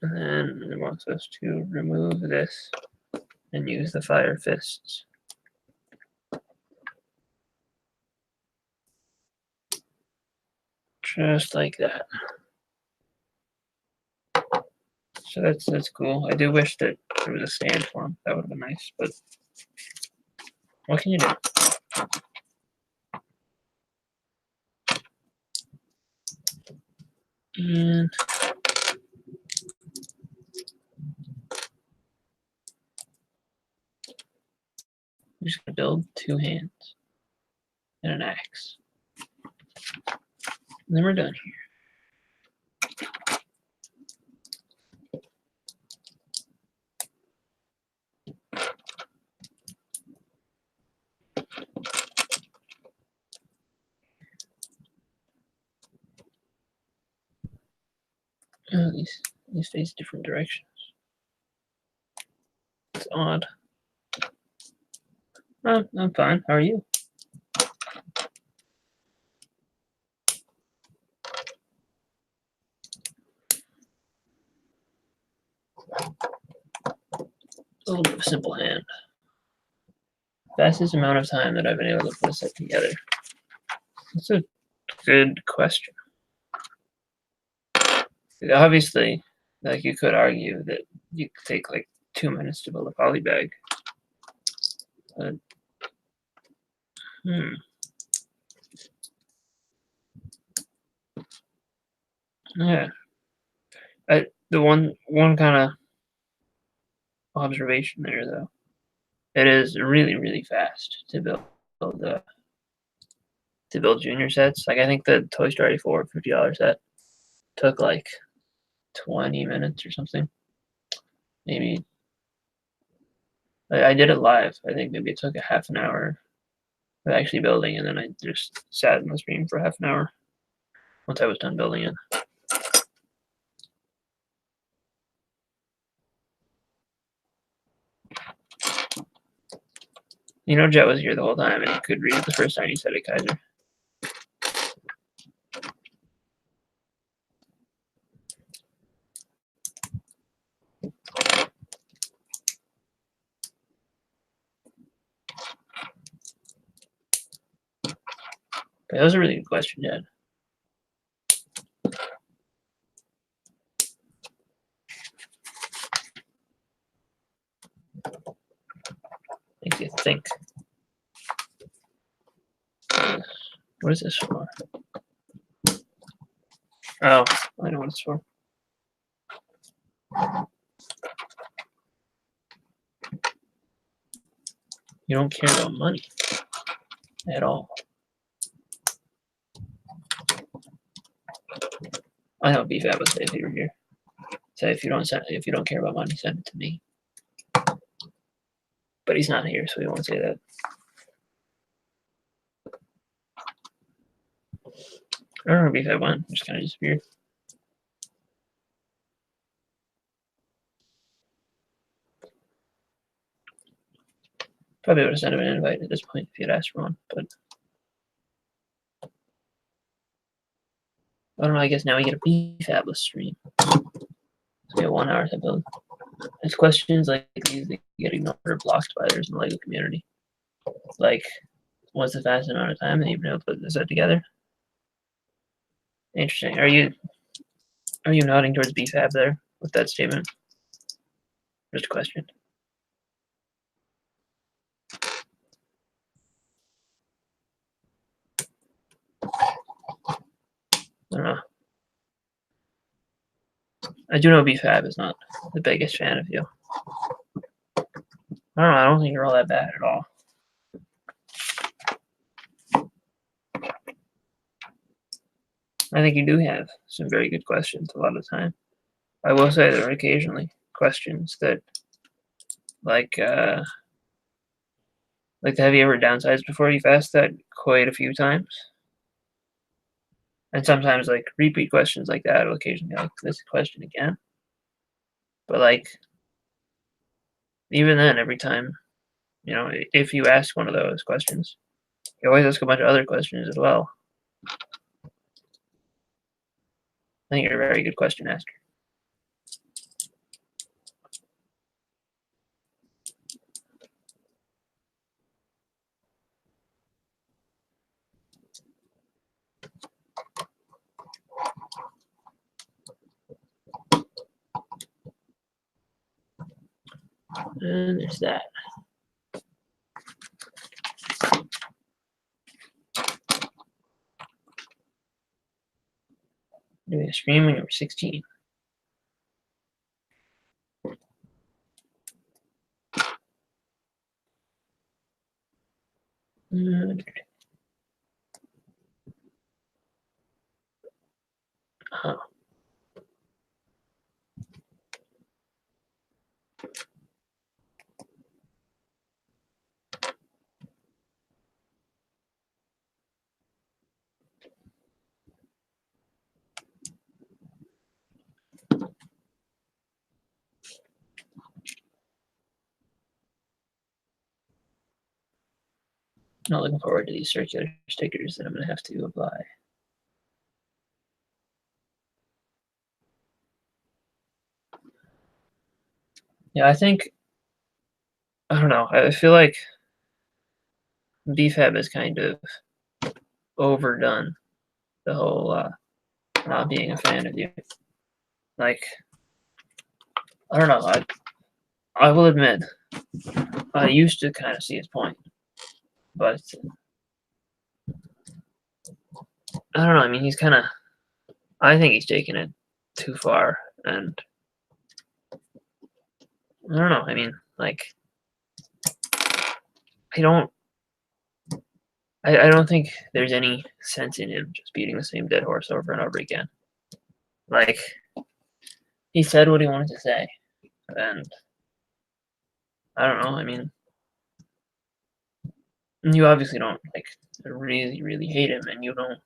And then it wants us to remove this and use the fire fists. Just like that. So that's cool. I do wish that there was a stand for them. That would have been nice, but what can you do? And I'm just gonna build 2 hands and an axe. And then we're done here. Oh, these face different directions. It's odd. Oh, I'm fine. How are you? A little bit of a simple hand. Fastest amount of time that I've been able to put a set together. That's a good question. Obviously, like you could argue that you could take like 2 minutes to build a poly bag. But, yeah. The one kind of observation there though, it is really fast to build junior sets. Like I think the Toy Story 4 $50 set took like 20 minutes or something. Maybe I did it live. I think maybe it took a half an hour of actually building, and then I just sat in the stream for half an hour once I was done building it. You know, Jet was here the whole time, and he could read it the first time he said it, Kaiser. But that was a really good question, Jet. Makes you think. What is this for? Oh, I know what it's for. You don't care about money at all. I know BFAB would say if you were here. Say if you don't care about money, send it to me. But he's not here, so he won't say that. I don't know if BFAB went, just kind of disappeared. Probably would have sent him an invite at this point if he had asked for one, but I don't know. I guess now we get a BFABless stream. So we have 1 hour to build. There's questions like these that get ignored or blocked by others in the LEGO community. Like, what's the fastest amount of time that you've been able to put this set together? Interesting. Are you nodding towards BFAB there with that statement? Just a question. I don't know. I do know BFAB is not the biggest fan of you. I don't know. I don't think you're all that bad at all. I think you do have some very good questions a lot of the time. I will say there are occasionally questions that, like have you ever downsized before? You've asked that quite a few times. And sometimes, like, repeat questions like that will occasionally be like, this question again. But, like, even then, every time, you know, if you ask one of those questions, you always ask a bunch of other questions as well. I think you're a very good question asker. And there's that. Doing a streaming number 16. Huh. Not looking forward to these circular stickers that I'm going to have to apply. Yeah, I think, I don't know, I feel like BFAB is kind of overdone the whole not being a fan of you. Like, I don't know, I will admit, I used to kind of see his point, but I don't know, I mean, he's kind of, I think he's taking it too far, and I don't know, I mean, like, I don't, I don't think there's any sense in him just beating the same dead horse over and over again. Like, he said what he wanted to say, and I don't know, I mean, you obviously don't, like, really, really hate him, and you don't,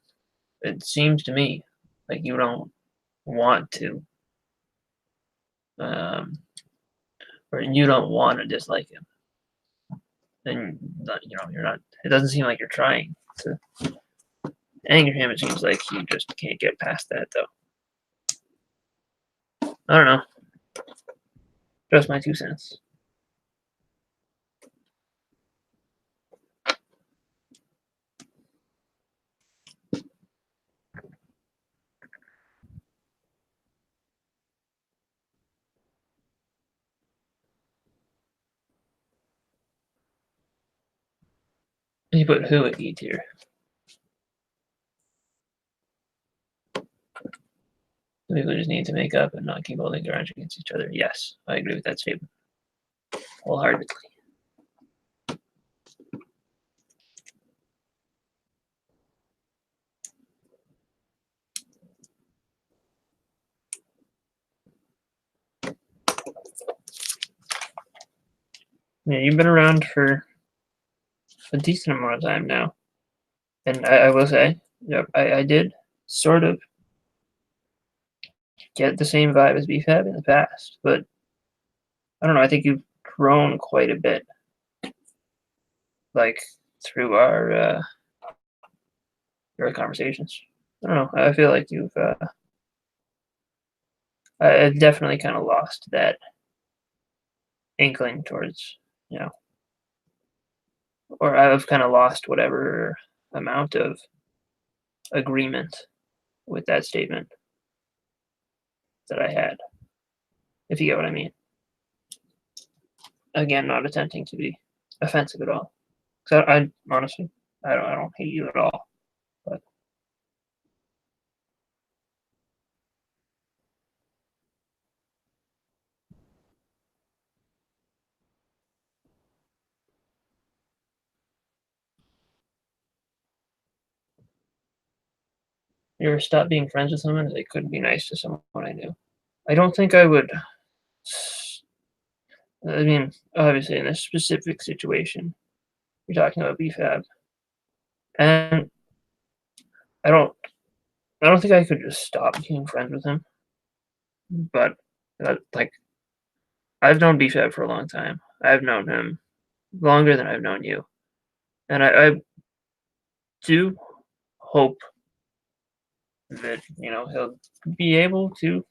it seems to me, like, you don't want to, um, or you don't want to dislike him. And, you know, you're not, it doesn't seem like you're trying to anger him. It seems like you just can't get past that, though. I don't know. Just my 2 cents. You put who at E tier? People just need to make up and not keep holding grudge against each other. Yes, I agree with that statement wholeheartedly. Yeah, you've been around for a decent amount of time now, and I will say, yep, I did sort of get the same vibe as BFAB in the past, but I don't know. I think you've grown quite a bit, like through our conversations. I don't know. I feel like you've I definitely kind of lost that inkling towards, you know, or I've kind of lost whatever amount of agreement with that statement that I had, if you get what I mean. Again, not attempting to be offensive at all. So I honestly, I don't hate you at all, but you ever stop being friends with someone and they couldn't be nice to someone I knew? I don't think I would. I mean, obviously, in this specific situation, you're talking about BFAB, and I don't, I don't think I could just stop being friends with him. But like, I've known BFAB for a long time. I've known him longer than I've known you, and I do hope that he'll be able to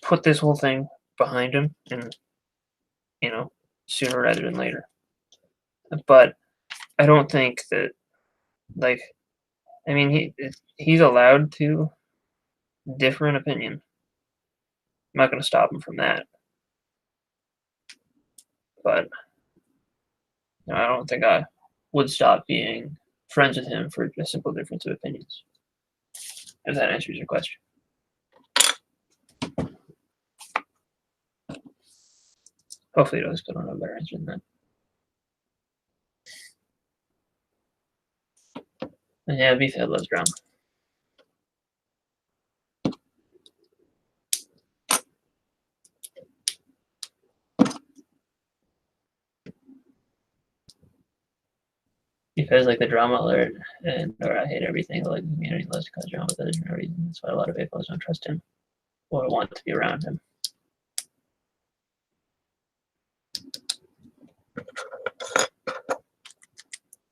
put this whole thing behind him, and you know, sooner rather than later. But I don't think that, like, I mean, he's allowed to differ in opinion. I'm not going to stop him from that. But I don't think I would stop being friends with him for a simple difference of opinions. If that answers your question. Hopefully, it does. I don't know a better answer than that. And yeah, BFAB loves drama. BFAB is like the drama alert, or I hate everything. Like the community loves to cause drama with others for no reason. That's why a lot of people don't trust him or want to be around him.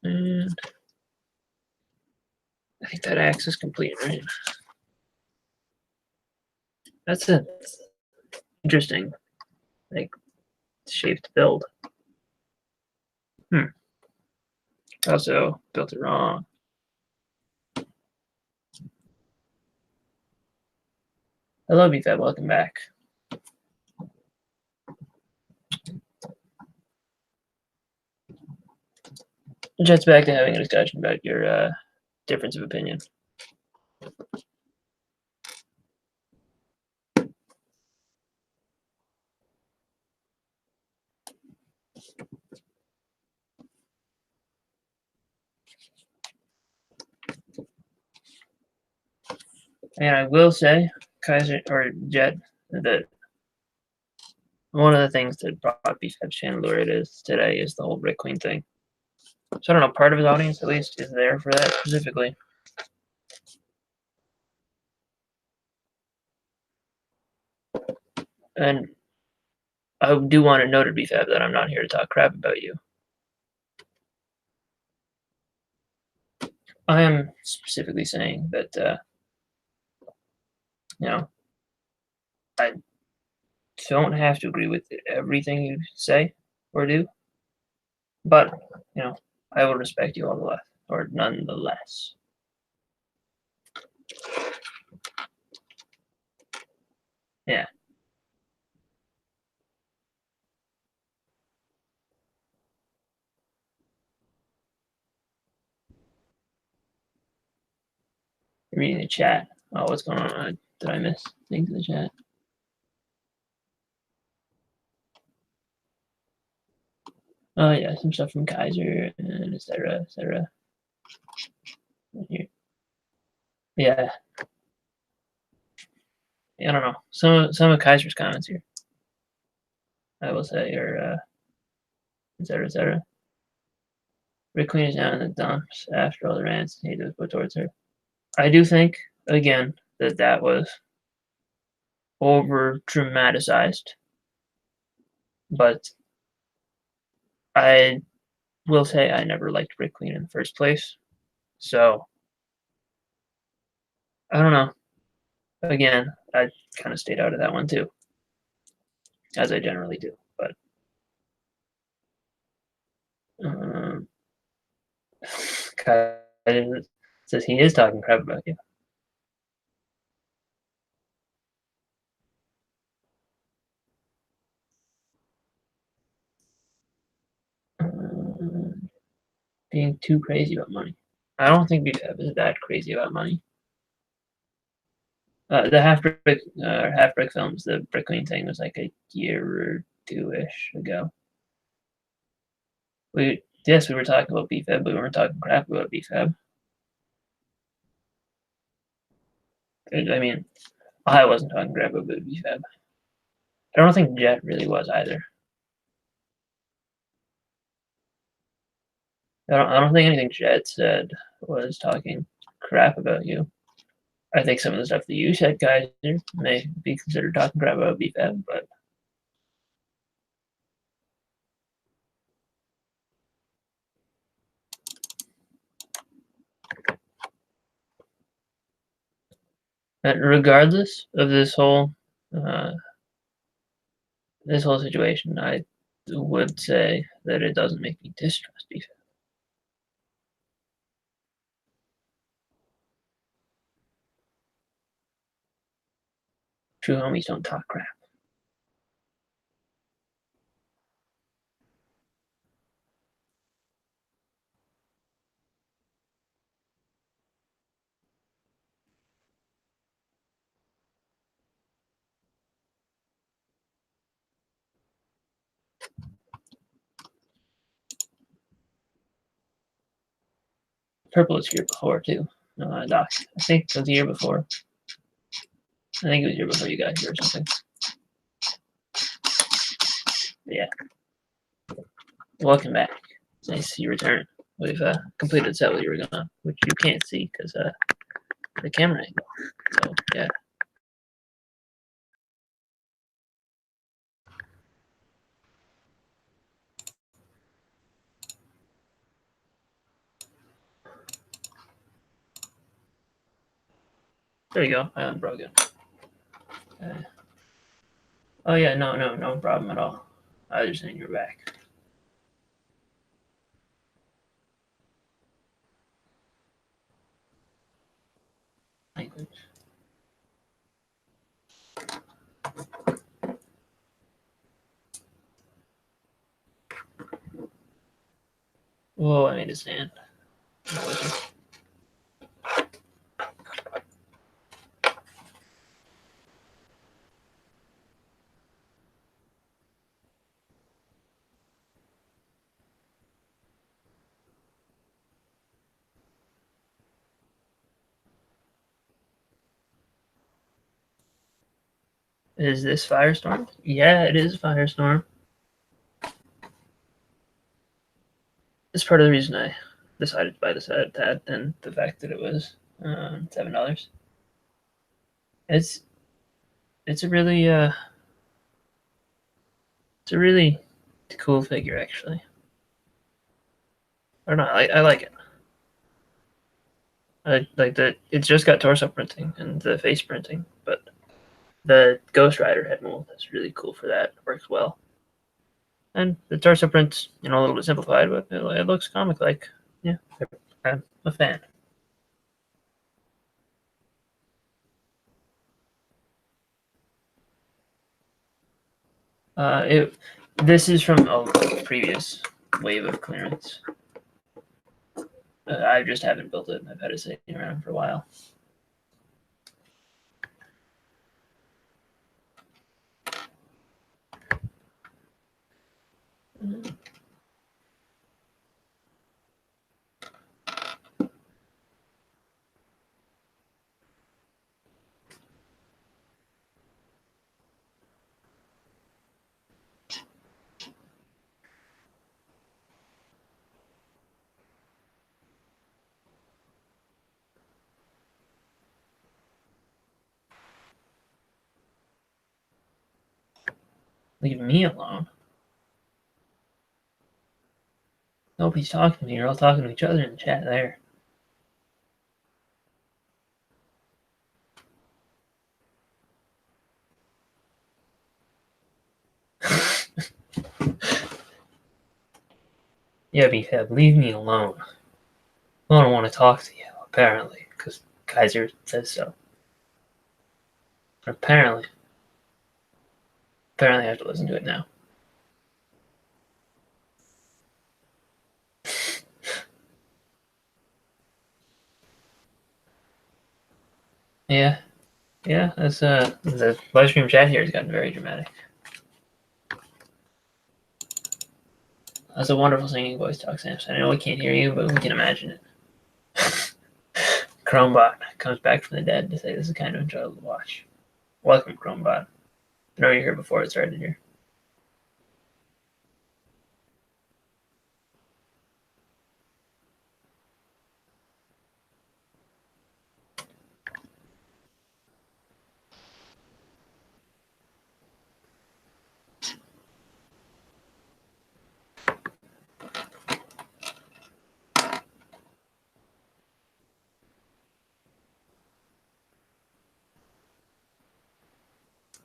And I think that axe is complete, right? That's a interesting, like, shaped build. Also built it wrong. Hello, BFAB. Welcome back. Jet's back to having a discussion about your difference of opinion. And I will say, Kaiser or Jet, that one of the things that brought BFAB's channel to where it is today is the whole Brick Queen thing. So I don't know, part of his audience at least is there for that specifically. And I do want to note at BFAB that I'm not here to talk crap about you. I am specifically saying that, you know, I don't have to agree with everything you say or do, but, you know, I will respect you all the less, or nonetheless. Yeah. Reading the chat. Oh, what's going on? Did I miss things in the chat? Oh yeah, some stuff from Kaiser and etc. etc. Yeah. I don't know. Some of Kaiser's comments here, I will say, are etc. etc. Rick Queen is down in the dumps after all the rants he does put towards her. I do think again that was over dramatized, but I will say I never liked Rick Queen in the first place. So I don't know. Again, I kind of stayed out of that one too, as I generally do. But um, Kaiser says he is talking crap about you. Being too crazy about money. I don't think BFAB is that crazy about money. The half brick films, the Brick Queen thing was like a year or two-ish ago. We were talking about BFAB, but we weren't talking crap about BFAB. I mean, I wasn't talking crap about BFAB. I don't think Jet really was either. I don't think anything Jet said was talking crap about you. I think some of the stuff that you said, guys, may be considered talking crap about BFAB, but regardless of uh, this whole situation, I would say that it doesn't make me distrust BFAB. True homies don't talk crap. Purple was here before too. Doc, I think it was the year before. I think it was the year before you got here or something. But yeah. Welcome back. It's nice to see you return. We've completed the set while you were gone, which you can't see because the camera angle. So yeah. There you go. I unbroke it. Okay. Oh yeah, no problem at all. I was just saying you're back. Language. Whoa, I made a stand. Is this Firestorm? Yeah, it is Firestorm. It's part of the reason I decided to buy this ad and the fact that it was $7. It's a really cool figure actually. I don't know, I like it. I like that it's just got torso printing and the face printing, but the Ghost Rider head mold is really cool for that. It works well. And the torso print's, a little bit simplified, but it looks comic-like. Yeah, I'm a fan. This is from a previous wave of clearance. I just haven't built it. I've had it sitting around for a while. Leave me alone. Nobody's talking to me. You're all talking to each other in the chat there. Yeah, Beefhead, leave me alone. I don't want to talk to you, apparently, because Kaiser says so. Apparently. Apparently I have to listen to it now. Yeah. Yeah, that's the live stream chat here has gotten very dramatic. That's a wonderful singing voice, Talk Samson. I know we can't hear you, but we can imagine it. Chromebot comes back from the dead to say this is kind of enjoyable to watch. Welcome, Chromebot. I know you're here before it started here.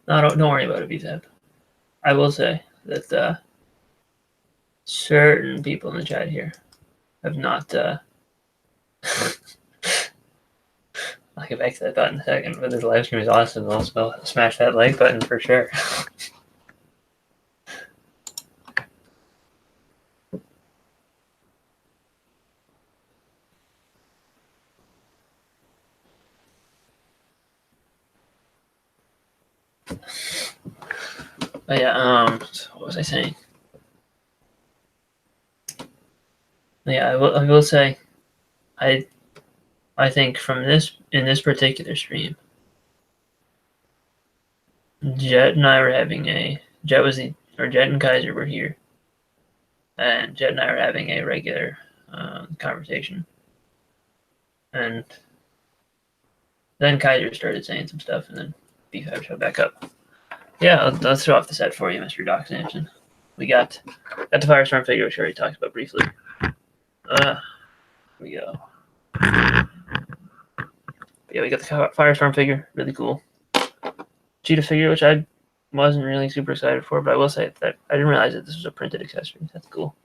No, don't worry about it, BZ. I will say that certain people in the chat here have not. I'll get back to that thought in a second, but this live stream is awesome. Also, smash that like button for sure. But yeah, so what was I saying? Yeah, I will say, I think from in this particular stream, Jet and I were having Jet and Kaiser were here, and Jet and I were having a regular conversation, and then Kaiser started saying some stuff, and then B5 showed back up. Yeah, let's throw off the set for you, Mr. Doc Sampson. We got the Firestorm figure, which we already talked about briefly. Here we go. But yeah, we got the Firestorm figure, really cool. Cheetah figure, which I wasn't really super excited for, but I will say that I didn't realize that this was a printed accessory. That's cool.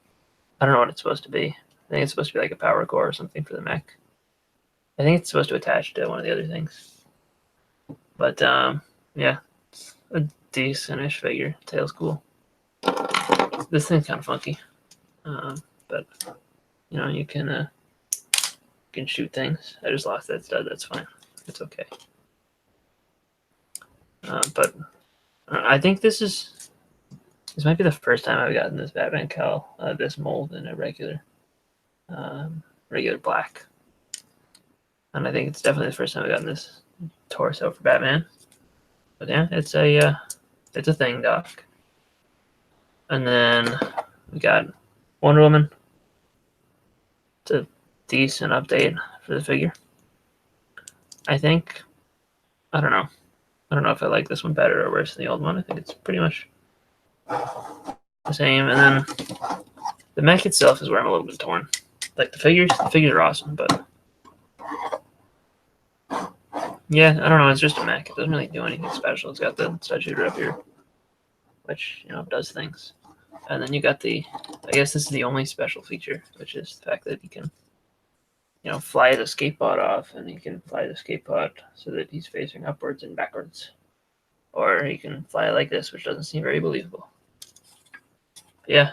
I don't know what it's supposed to be. I think it's supposed to be like a power core or something for the mech. I think it's supposed to attach to one of the other things. But yeah, it's a decent-ish figure. Tail's cool. This thing's kind of funky, but you know, you can shoot things. I just lost that stud. That's fine. It's okay. But I think this might be the first time I've gotten this Batman cowl, this mold in a regular black, and I think it's definitely the first time I've gotten this torso for Batman. But yeah, it's a thing, Doc. And then we got Wonder Woman. It's a decent update for the figure. I think. I don't know. I don't know if I like this one better or worse than the old one. I think it's pretty much the same. And then the mech itself is where I'm a little bit torn. Like the figures are awesome, but yeah, I don't know. It's just a mech. It doesn't really do anything special. It's got the stud shooter up here, which, you know, does things. And then you got I guess this is the only special feature, which is the fact that you can, you know, fly the skate pod off, and you can fly the skate pod so that he's facing upwards and backwards. Or he can fly like this, which doesn't seem very believable. But yeah.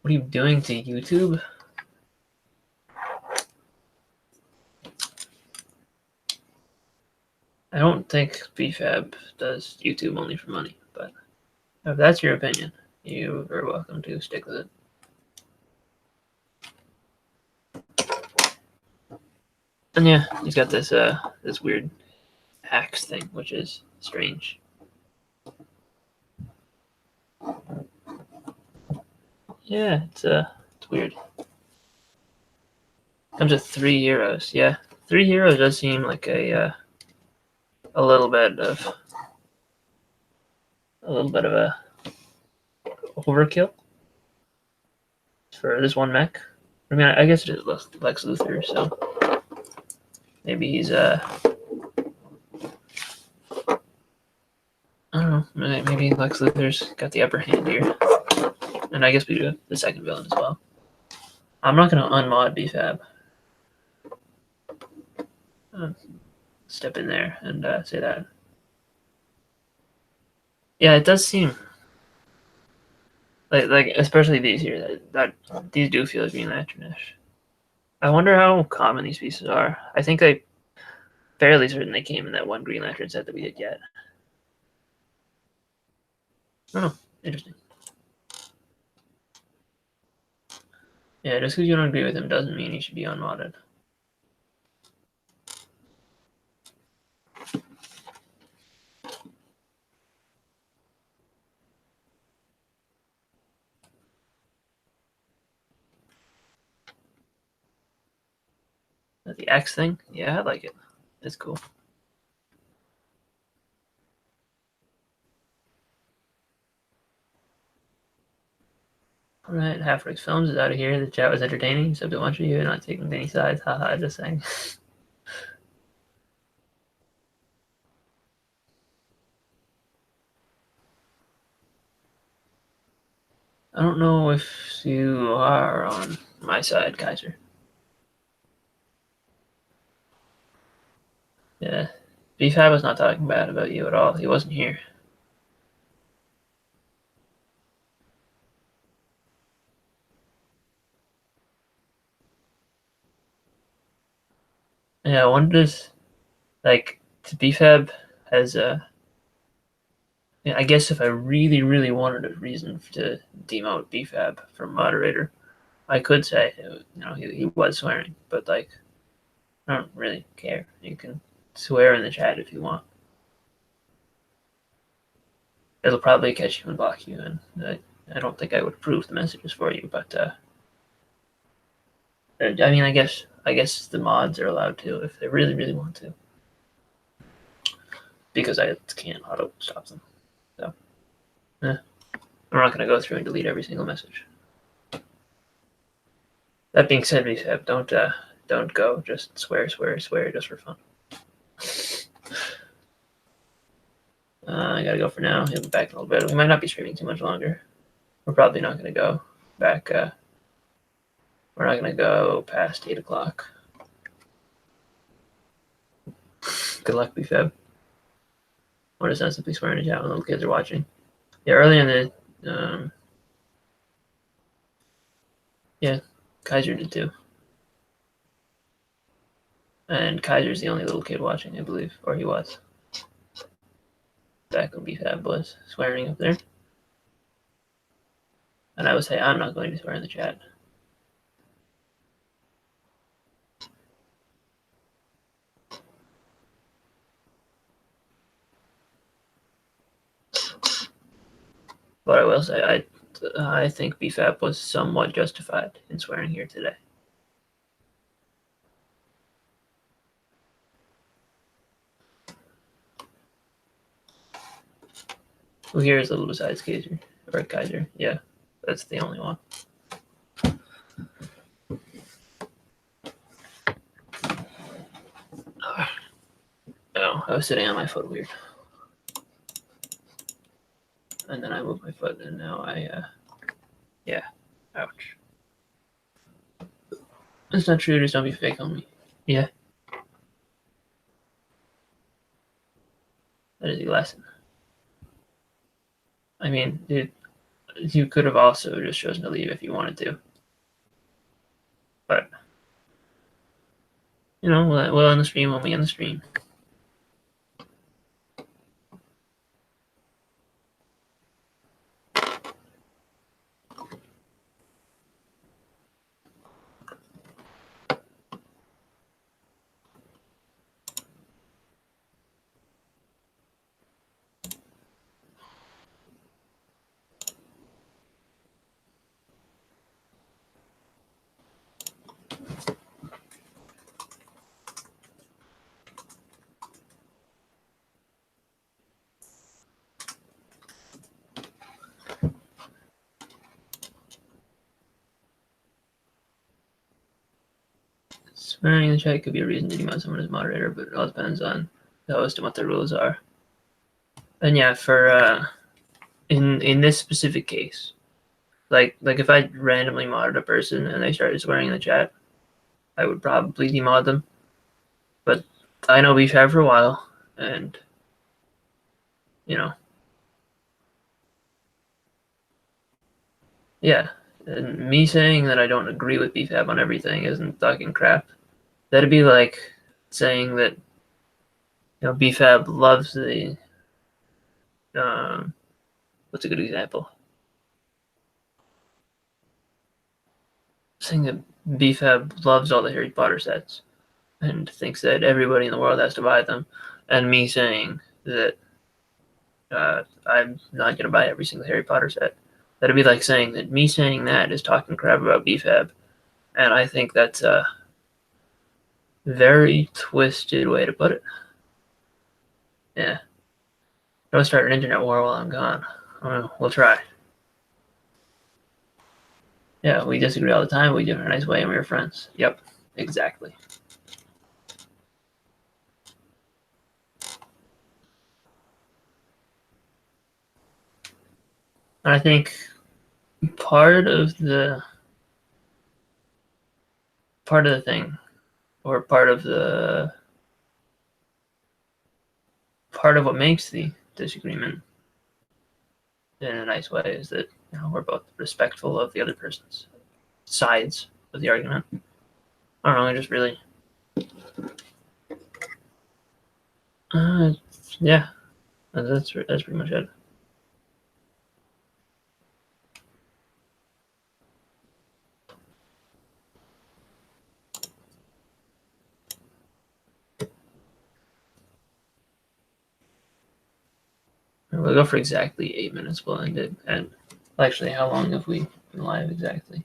What are you doing to YouTube? I don't think BFab does YouTube only for money, but if that's your opinion, you are welcome to stick with it. And yeah, he's got this this weird axe thing, which is strange. Yeah, it's weird. Comes with 3 heroes. Yeah, 3 heroes does seem like a little bit of a overkill for this one mech. I mean, I guess it is Lex Luthor, so maybe he's I don't know. Maybe Lex Luthor's got the upper hand here, and I guess we do have the second villain as well. I'm not gonna unmod BFab. Step in there and say that. Yeah, it does seem like especially these here that these do feel like Green Lantern-ish. I wonder how common these pieces are. I think I'm fairly certain they came in that one Green Lantern set that we did get. Oh, interesting. Yeah, just because you don't agree with him doesn't mean he should be unmodded. The X thing? Yeah, I like it. It's cool. Alright, Half-Rick Films is out of here. The chat was entertaining, except a bunch of you not taking any sides. Haha, just saying. I don't know if you are on my side, Kaiser. Yeah. BFab was not talking bad about you at all. He wasn't here. Yeah, I wonder if, like, BFab has a. Yeah, I guess if I really, really wanted a reason to demote BFab from moderator, I could say, you know, he was swearing, but, like, I don't really care. You can swear in the chat if you want. It'll probably catch you and block you, and I don't think I would approve the messages for you, but I mean, I guess the mods are allowed to if they really, really want to, because I can't auto stop them. So, yeah. I'm not going to go through and delete every single message. That being said, BFAB, don't go. Just swear just for fun. I gotta go for now. He'll be back in a little bit. We might not be streaming too much longer. We're probably not gonna go back. We're not gonna go past 8 o'clock. Good luck, BFAB. Or just not simply swearing in chat when little kids are watching. Yeah, early in the yeah, Kaiser did too. And Kaiser's the only little kid watching, I believe, or he was. Back when BFAB was swearing up there. And I would say I'm not going to swear in the chat. But I will say I think BFAB was somewhat justified in swearing here today. Who here is a little besides Kaiser? Or Kaiser, yeah. That's the only one. Oh, I was sitting on my foot weird. And then I moved my foot and now yeah. Ouch. That's not true, just don't be fake on me. Yeah. That is a lesson. I mean, dude, you could have also just chosen to leave if you wanted to. But, you know, we'll end the stream when we end the stream. Swearing in the chat could be a reason to demote someone as moderator, but it all depends on the host and what the rules are. And yeah, for in this specific case, like if I randomly modded a person and they started swearing in the chat, I would probably demod them. But I know we've had for a while, and you know, yeah. And me saying that I don't agree with BFAB on everything isn't talking crap. That'd be like saying that BFAB loves the what's a good example? Saying that BFAB loves all the Harry Potter sets and thinks that everybody in the world has to buy them, and me saying that I'm not going to buy every single Harry Potter set. That'd be like saying that me saying that is talking crap about BFAB, and I think that's a very twisted way to put it. Yeah. Don't start an internet war while I'm gone. We'll try. Yeah, we disagree all the time. We do it in a nice way, and we're friends. Yep, exactly. And I think part of the thing, or part of what makes the disagreement in a nice way is that we're both respectful of the other person's sides of the argument. I don't know, I just really yeah, that's pretty much it. We'll go for exactly 8 minutes. We'll end it. And actually, how long have we been live exactly?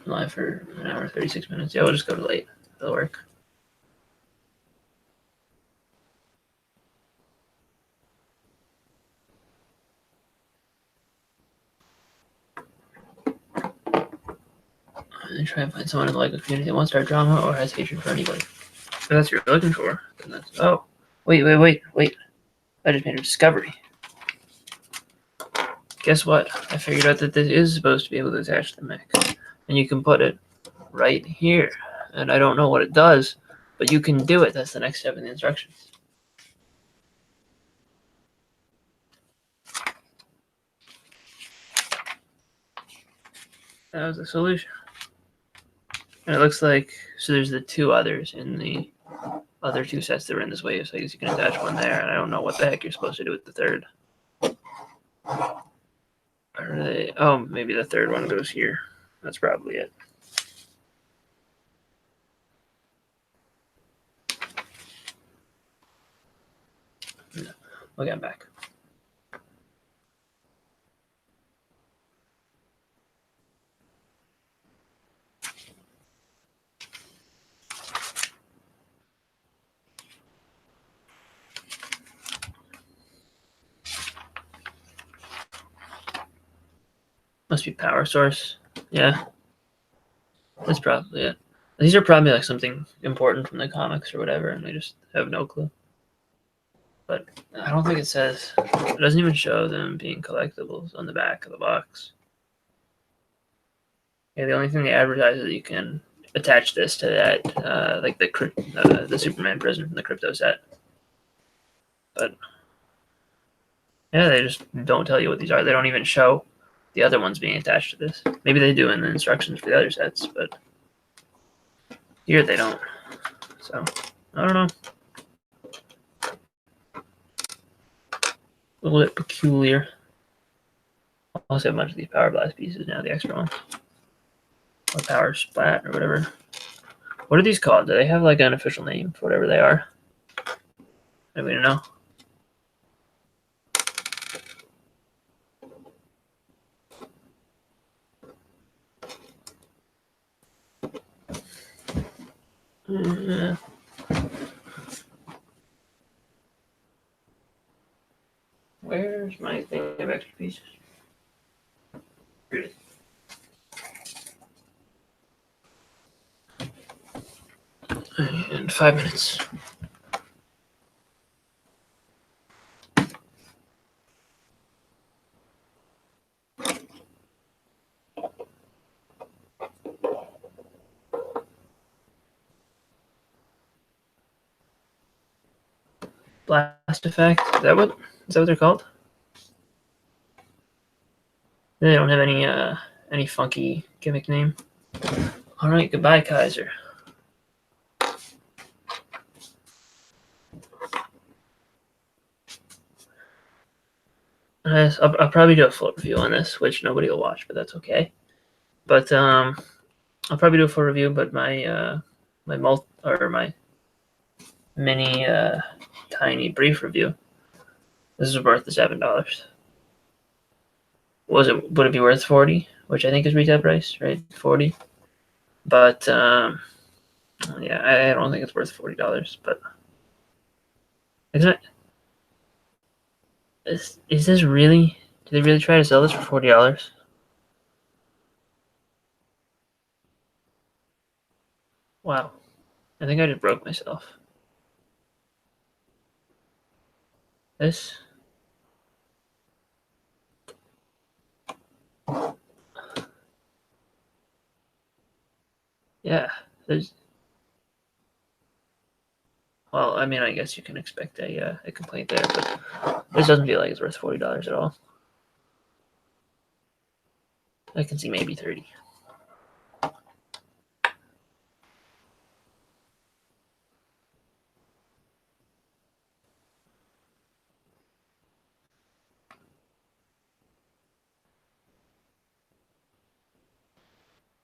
live for an hour 36 minutes. Yeah, we'll just go to late. That'll work. And try and find someone in the Lego community that wants to start drama or has hatred for anybody. If that's what you're looking for, then that's... Oh, wait. I just made a discovery. Guess what? I figured out that this is supposed to be able to attach to the mech. And you can put it right here. And I don't know what it does, but you can do it. That's the next step in the instructions. That was the solution. And it looks like, so there's the two others in the other two sets that were in this wave. So I guess you can attach one there, and I don't know what the heck you're supposed to do with the third. Are they? Oh, maybe the third one goes here. That's probably it. We'll get back. Must be power source. Yeah. That's probably it. These are probably like something important from the comics or whatever, and I just have no clue. But I don't think it says. It doesn't even show them being collectibles on the back of the box. Yeah, the only thing they advertise is that you can attach this to that, like the Superman prison from the Crypto set. But yeah, they just don't tell you what these are. They don't even show the other ones being attached to this. Maybe they do in the instructions for the other sets, but here they don't. So I don't know. A little bit peculiar. I also have a bunch of these Power Blast pieces now, the extra ones. Or Power Splat or whatever. What are these called? Do they have like an official name for whatever they are? Anybody know? Where's my thing of extra pieces? Here it is. In 5 minutes. Blast effect? Is that what they're called? They don't have any funky gimmick name. All right, goodbye, Kaiser. I'll probably do a full review on this, which nobody will watch, but that's okay. But I'll probably do a full review. But my my mini tiny brief review. This is worth the $7. Would it be worth 40? Which I think is retail price, right? 40. But yeah, I don't think it's worth $40. But isn't it? Is this really? Did they really try to sell this for $40? Wow. I think I just broke myself. This. Yeah. There's. Well, I mean, I guess you can expect a complaint there, but this doesn't feel like it's worth $40 at all. I can see maybe 30.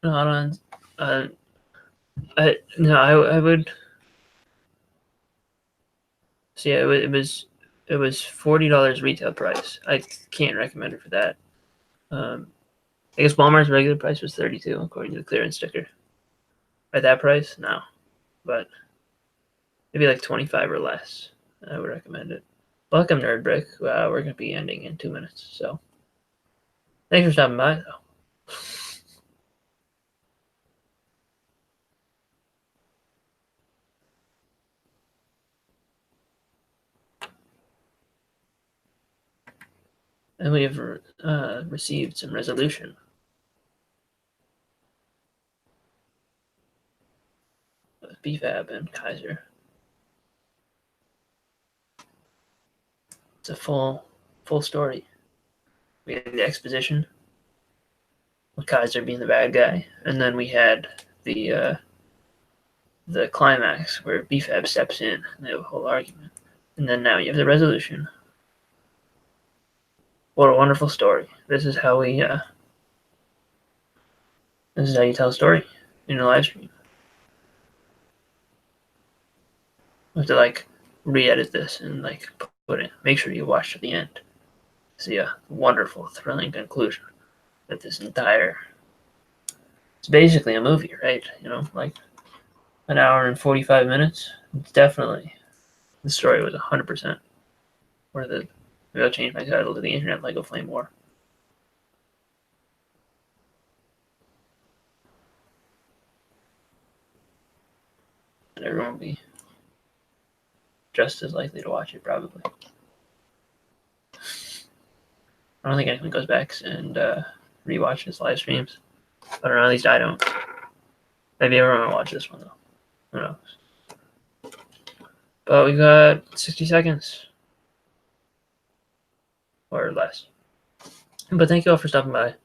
No, I don't. I would. So yeah, it was $40 retail price. I can't recommend it for that. I guess Walmart's regular price was $32 according to the clearance sticker. At that price, no, but maybe like 25 or less. I would recommend it. Welcome, NerdBrick. We're gonna be ending in 2 minutes, so thanks for stopping by, though. And we have received some resolution. With BFAB and Kaiser. It's a full story. We had the exposition, with Kaiser being the bad guy, and then we had the climax where BFAB steps in and they have a whole argument. And then now you have the resolution. What a wonderful story. This is how we this is how you tell a story in a live stream. You have to like re-edit this and like put it, make sure you watch to the end. See a wonderful, thrilling conclusion that this entire, it's basically a movie, right? You know, like an hour and 45 minutes. It's definitely, the story was 100% worth it. Maybe I'll change my title to The Internet Lego Flame War. And everyone will be just as likely to watch it, probably. I don't think anyone goes back and rewatches live streams. But at least I don't. Maybe everyone will watch this one, though. Who knows? But we've got 60 seconds. Or less. But thank you all for stopping by.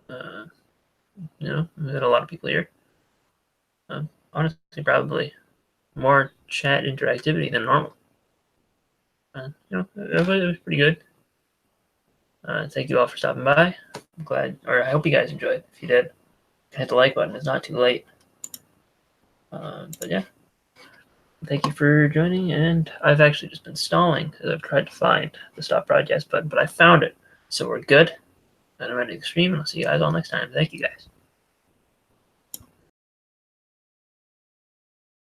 You know, we had a lot of people here. Honestly, probably more chat interactivity than normal. You know, it was pretty good. Thank you all for stopping by. I'm glad, or I hope you guys enjoyed. If you did, hit the like button. It's not too late. But yeah, thank you for joining. And I've actually just been stalling because I've tried to find the stop broadcast button, but I found it. So we're good. And I'm ready to stream, and I'll see you guys all next time. Thank you guys.